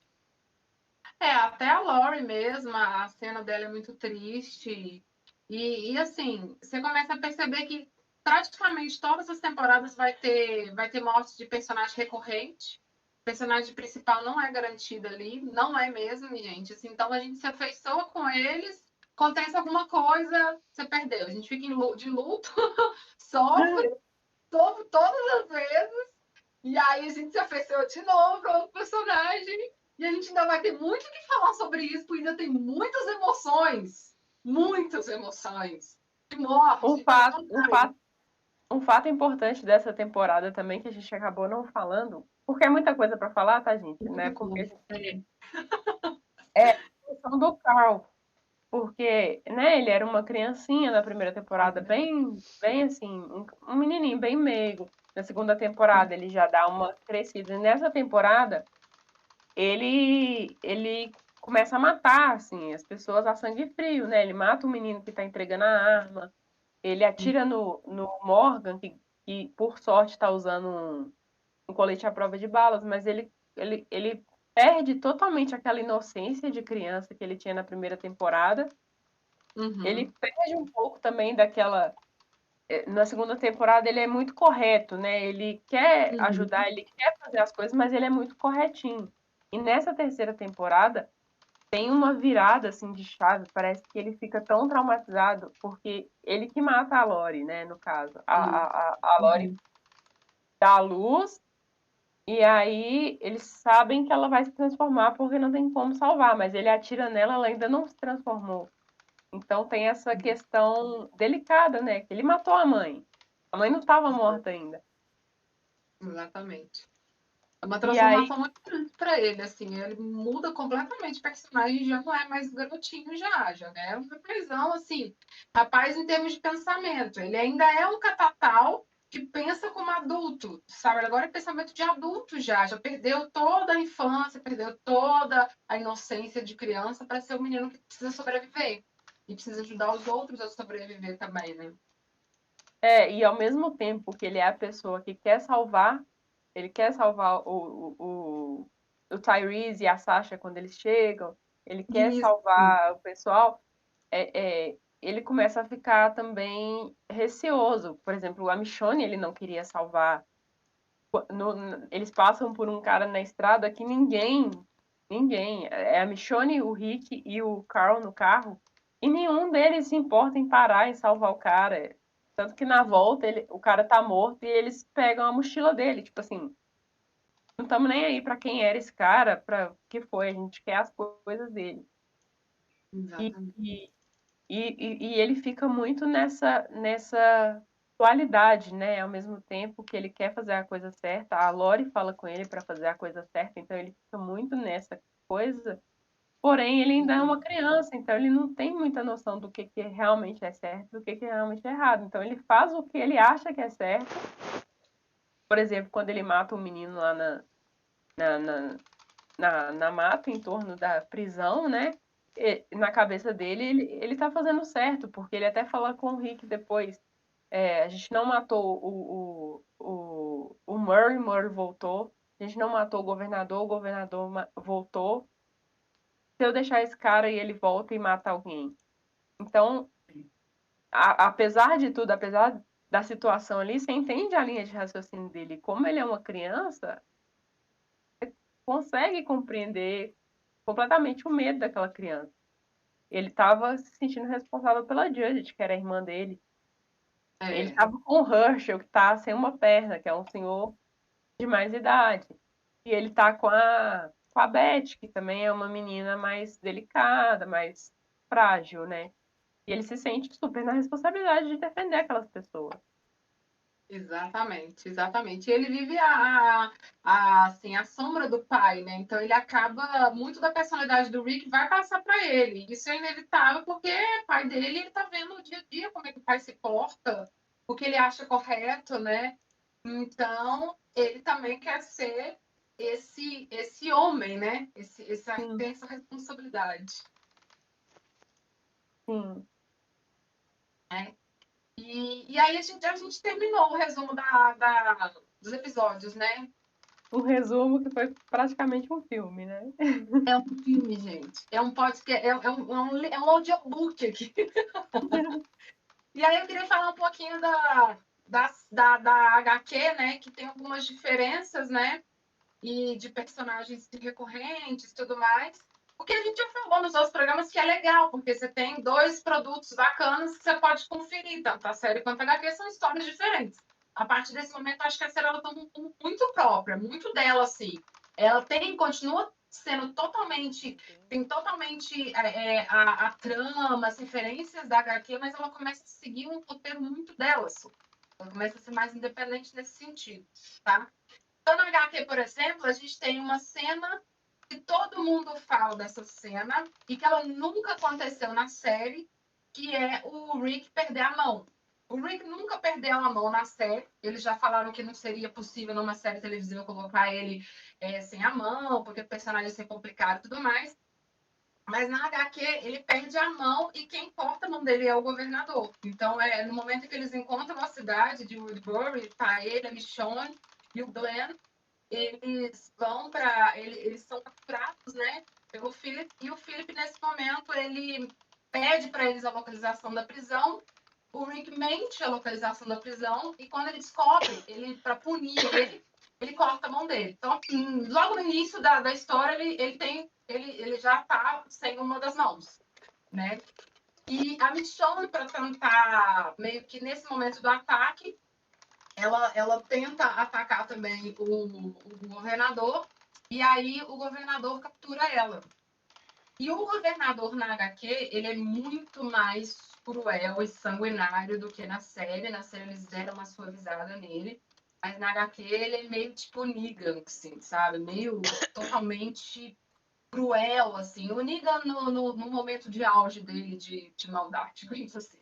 Até a Lori mesmo, a cena dela é muito triste. E assim, você começa a perceber que praticamente todas as temporadas vai ter morte de personagem recorrente. O personagem principal não é garantido ali, não é mesmo, gente. Assim, então a gente se afeiçoa com eles, acontece alguma coisa, você perdeu. A gente fica de luto, sofre todas as vezes. E aí a gente se afeiçoou de novo para outro personagem. E a gente ainda vai ter muito o que falar sobre isso, porque ainda tem muitas emoções. Muitas emoções. De Um morte. Então, fato, um fato, um fato importante dessa temporada também que a gente acabou não falando, porque é muita coisa para falar, tá, gente? Né? Porque a gente é a questão do Carl. Porque, né, ele era uma criancinha na primeira temporada, bem assim, um menininho bem meigo. Na segunda temporada ele já dá uma crescida. E nessa temporada ele começa a matar, assim, as pessoas a sangue frio, né? Ele mata o menino que tá entregando a arma, ele atira no Morgan, que por sorte tá usando um colete à prova de balas, mas ele perde totalmente aquela inocência de criança que ele tinha na primeira temporada. Ele Uhum. perde um pouco também daquela. Na segunda temporada ele é muito correto, né? Ele quer Uhum. ajudar, ele quer fazer as coisas, mas ele é muito corretinho. E nessa terceira temporada tem uma virada assim de chave, parece que ele fica tão traumatizado, porque ele que mata a Lori, né, no caso. A Lori Uhum. dá a luz, e aí eles sabem que ela vai se transformar porque não tem como salvar, mas ele atira nela, ela ainda não se transformou. Então tem essa questão delicada, né, que ele matou a mãe. A mãe não estava morta ainda. Exatamente. É uma E aí, transformação muito grande para ele, assim, ele muda completamente o personagem, já não é mais garotinho já é um rapazão, assim, rapaz em termos de pensamento, ele ainda é um catatal que pensa como adulto, sabe, agora é pensamento de adulto já perdeu toda a infância, perdeu toda a inocência de criança para ser um menino que precisa sobreviver, e precisa ajudar os outros a sobreviver também, né? e ao mesmo tempo que ele é a pessoa que quer salvar, ele quer salvar o Tyrese e a Sasha quando eles chegam, ele quer Isso, salvar o pessoal, ele começa a ficar também receoso. Por exemplo, a Michonne ele não queria salvar. Eles passam por um cara na estrada que ninguém, é a Michonne, o Rick e o Carl no carro, e nenhum deles se importa em parar e salvar o cara. Tanto que na volta o cara tá morto e eles pegam a mochila dele, tipo assim, não estamos nem aí para quem era esse cara, para que foi, a gente quer as coisas dele. E, exatamente. e, e ele fica muito nessa dualidade, né? Ao mesmo tempo que ele quer fazer a coisa certa, a Lori fala com ele para fazer a coisa certa, então ele fica muito nessa coisa. Porém, ele ainda é uma criança, então ele não tem muita noção do que realmente é certo, do que realmente é errado. Então ele faz o que ele acha que é certo. Por exemplo, quando ele mata um menino lá na, na, na mata em torno da prisão, né? Na cabeça dele, ele tá fazendo certo, porque ele até fala com o Rick depois. A gente não matou o Murray voltou. A gente não matou o governador voltou. Se eu deixar esse cara e ele volta e mata alguém. Então, apesar de tudo, apesar da situação ali, você entende a linha de raciocínio dele. Como ele é uma criança, consegue compreender completamente o medo daquela criança. Ele estava se sentindo responsável pela Judith, que era a irmã dele. Ele É, estava com o Herschel, que está sem uma perna, que é um senhor de mais idade. E ele está com a Beth, que também é uma menina mais delicada, mais frágil, né? E ele se sente super na responsabilidade de defender aquelas pessoas. exatamente, exatamente. Ele vive assim, a sombra do pai, né? Então ele acaba, muito da personalidade do Rick vai passar para ele. Isso é inevitável porque o pai dele, ele tá vendo no dia a dia como é que o pai se porta, o que ele acha correto, né? Então, ele também quer ser esse homem, né? Sim, Tem essa responsabilidade, sim. né? E aí a gente terminou o resumo dos episódios, né? Um resumo que foi praticamente um filme, né? É um filme, gente. É um podcast, é um audiobook aqui. E aí eu queria falar um pouquinho da HQ, né? Que tem algumas diferenças, né? E de personagens recorrentes e tudo mais. O que a gente já falou nos outros programas que é legal, porque você tem dois produtos bacanas que você pode conferir, tanto a série quanto a HQ, são histórias diferentes. A partir desse momento, acho que a série ela tá muito própria, muito dela, assim. Ela continua sendo totalmente, tem totalmente a trama, as referências da HQ, mas ela começa a seguir um roteiro muito dela, assim. Ela começa a ser mais independente nesse sentido, tá? Então, na HQ, por exemplo, a gente tem uma cena que todo mundo fala dessa cena e que ela nunca aconteceu na série, que é o Rick perder a mão. O Rick nunca perdeu a mão na série. Eles já falaram que não seria possível numa série televisiva colocar ele sem a mão, porque o personagem ia ser complicado e tudo mais. Mas na HQ ele perde a mão e quem corta a mão dele é o governador. Então, no momento que eles encontram a cidade de Woodbury, tá ele, a Michonne e o Glenn, eles vão para eles são capturados, né, pelo Philip, e o Philip nesse momento ele pede para eles a localização da prisão. O Rick mente a localização da prisão e quando ele descobre, ele para punir ele, ele corta a mão dele. Então, logo no início da história, ele já tá sem uma das mãos, né? E a Michonne, para tentar, meio que nesse momento do ataque, ela tenta atacar também o governador, e aí o governador captura ela. E o governador na HQ, ele é muito mais cruel e sanguinário do que na série. Na série eles deram uma suavizada nele, mas na HQ ele é meio tipo Negan, assim, sabe? Meio totalmente cruel, assim. O Negan no momento de auge dele de maldade, digamos assim.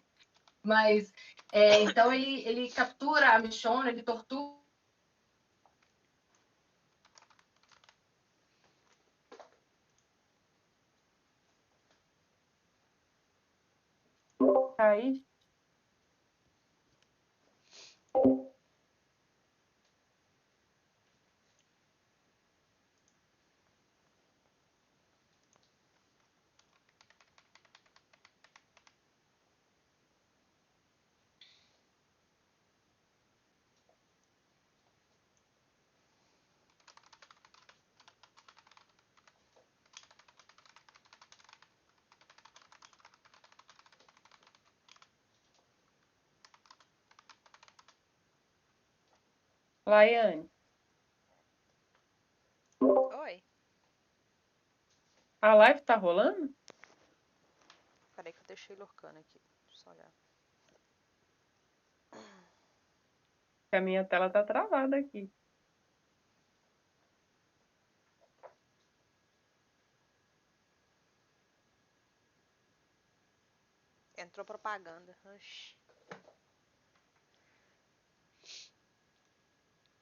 Mas, então ele captura a Michonne, ele tortura. Aí, Laiane, Oi. a live tá rolando? Peraí que eu deixei ele orcando aqui. Deixa eu só olhar. Que a minha tela tá travada aqui. Entrou propaganda. Oxi.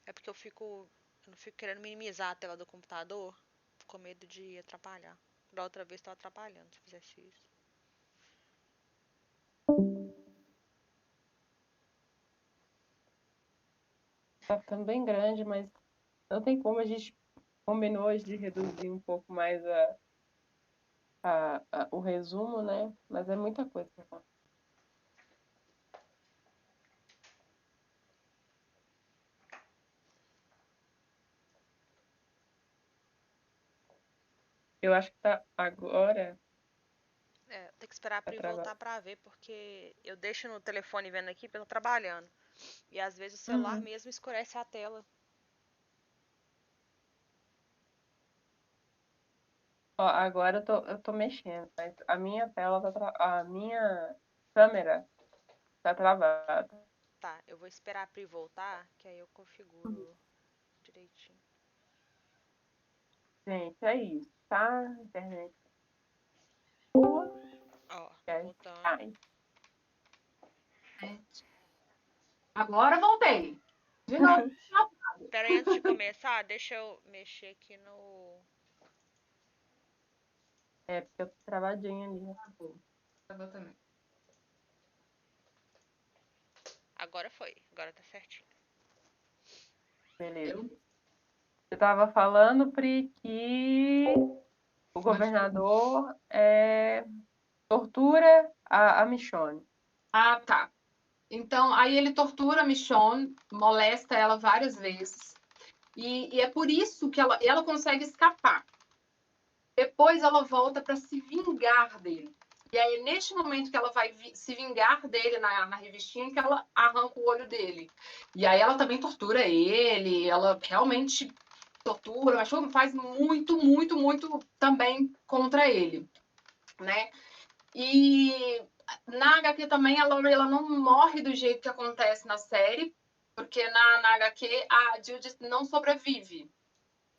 É porque eu não fico querendo minimizar a tela do computador. Fico com medo de atrapalhar. Da outra vez tava atrapalhando se fizesse isso. Tá ficando bem grande, mas não tem como. A gente combinou hoje de reduzir um pouco mais o resumo, né? Mas é muita coisa pra falar. Eu acho que tá agora. É, tem que esperar Tá pra eu travado. voltar pra ver, porque eu deixo no telefone vendo aqui porque eu tô trabalhando. E às vezes o celular Uhum. mesmo escurece a tela. Ó, agora eu tô mexendo, mas a minha tela a minha câmera tá travada. Tá, eu vou esperar a Pri voltar, que aí eu configuro direitinho. Gente, é isso, tá? Internet boa, Ó, e tô aí voltando. cai. Agora voltei. De novo. Pera aí, antes de começar, deixa eu mexer aqui no... É, porque eu tô travadinha ali, né? Travou também. Agora foi, agora tá certinho. Beleza. Eu tava falando, Pri, que o governador tortura a Michonne. Ah, tá. Então, aí ele tortura a Michonne, molesta ela várias vezes. E é por isso que ela consegue escapar. Depois ela volta para se vingar dele. E aí, neste momento que ela vai se vingar dele na revistinha, que ela arranca o olho dele. E aí ela também tortura ele, ela realmente tortura, mas faz muito, muito, muito também contra ele, né? E na HQ também a Laurie ela não morre do jeito que acontece na série, porque na HQ a Judith não sobrevive.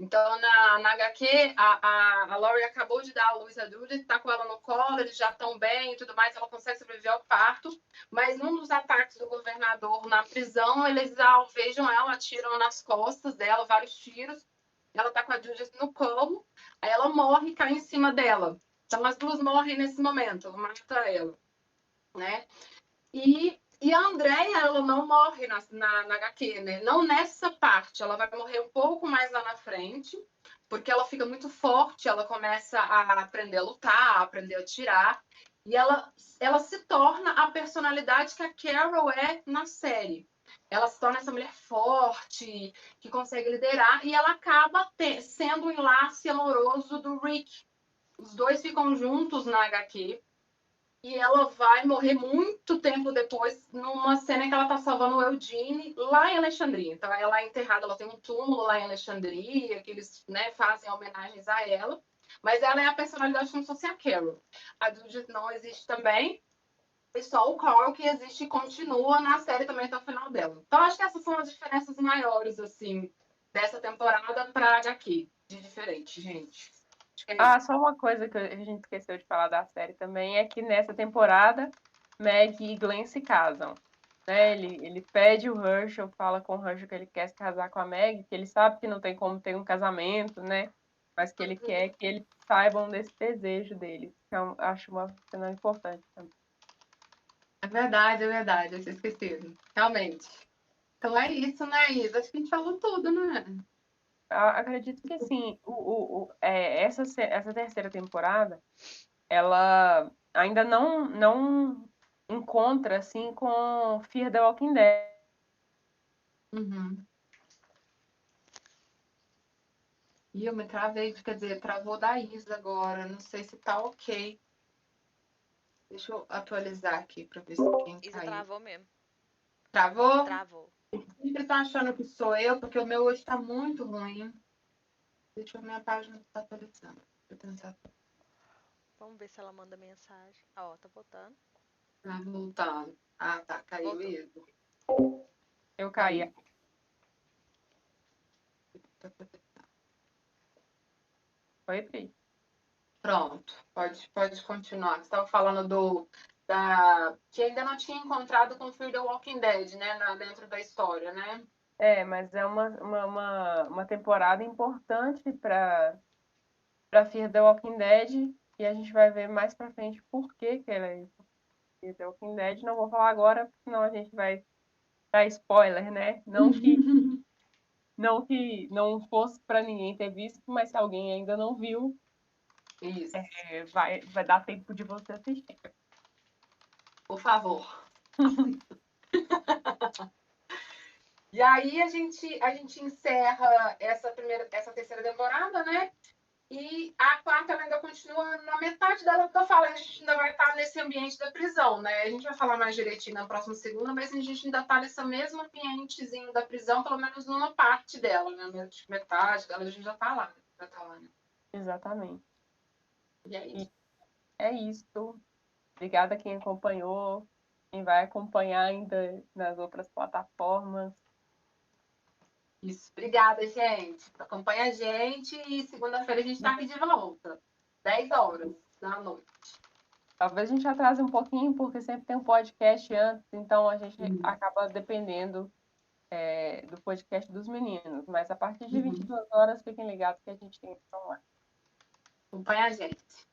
Então, na HQ, a Laurie acabou de dar a luz a Judith, tá com ela no colo, eles já estão bem e tudo mais, ela consegue sobreviver ao parto, mas num dos ataques do governador na prisão, eles alvejam ela, atiram nas costas dela, vários tiros, ela tá com a Judith no colo, aí ela morre e cai em cima dela. Então, as duas morrem nesse momento, mata ela, né? E a Andrea, ela não morre na HQ, né? Não nessa parte, ela vai morrer um pouco mais lá na frente, porque ela fica muito forte, ela começa a aprender a lutar, a aprender a atirar, e ela se torna a personalidade que a Carol é na série. ela se torna essa mulher forte, que consegue liderar, e ela acaba sendo o enlace amoroso do Rick. Os dois ficam juntos na HQ, e ela vai morrer muito tempo depois, numa cena em que ela tá salvando o Eugene lá em Alexandria. Então, ela é enterrada, ela tem um túmulo lá em Alexandria, que eles, né, fazem homenagens a ela. Mas ela é a personalidade como se fosse a Carol. A Judith não existe também. E só o Carl que existe e continua na série também até o final dela. Então, acho que essas são as diferenças maiores, assim, dessa temporada pra HQ. De diferente, gente. Só uma coisa que a gente esqueceu de falar da série também é que nessa temporada Meg e Glenn se casam. Né? Ele pede o Herschel, fala com o Herschel que ele quer se casar com a Meg, que ele sabe que não tem como ter um casamento, né? Mas que ele quer que eles saibam desse desejo dele. Então, acho uma cena importante também. É verdade, vocês esqueceram. Realmente. Então é isso, né, Isa? Acho que a gente falou tudo, né? Acredito que sim. Essa terceira temporada, ela ainda não encontra assim com Fear the Walking Dead. Uhum. E eu me travei, quer dizer, travou da Isa agora. Não sei se tá ok. Deixa eu atualizar aqui para ver se quem Isa caiu. travou mesmo. Travou? Travou. Sempre tá achando que sou eu, porque o meu hoje tá muito ruim. Deixa eu ver, minha página tá atualizando. Deixa eu tentar. Vamos ver se ela manda mensagem. Ó, tá voltando. Tá voltando. Ah, tá. Caiu Voltou. isso. Eu caí. Caiu. Foi, Pri? Pronto. Pode continuar. Você estava falando que ainda não tinha encontrado com o Fear the Walking Dead, né? Dentro da história, né? Mas é uma temporada importante para Fear the Walking Dead e a gente vai ver mais pra frente por que ela é Fear the Walking Dead. Não vou falar agora, senão a gente vai dar spoiler, né? Não que não fosse para ninguém ter visto, mas se alguém ainda não viu, Isso. vai dar tempo de você assistir. Por favor. E aí a gente encerra essa terceira temporada, né? E a quarta ela ainda continua na metade dela que eu falei, a gente ainda vai estar nesse ambiente da prisão, né? A gente vai falar mais direitinho na próxima segunda, mas a gente ainda está nesse mesmo ambientezinho da prisão, pelo menos numa parte dela, né? Metade dela a gente já está lá, né? Exatamente. E é isso. É isso. Obrigada a quem acompanhou, quem vai acompanhar ainda nas outras plataformas. Isso. Obrigada, gente. Acompanha a gente e segunda-feira a gente está aqui de volta. 10 horas da noite. Talvez a gente atrase um pouquinho, porque sempre tem um podcast antes, então a gente acaba dependendo do podcast dos meninos. Mas a partir de 22 horas, fiquem ligados que a gente tem que tomar. Acompanha a gente.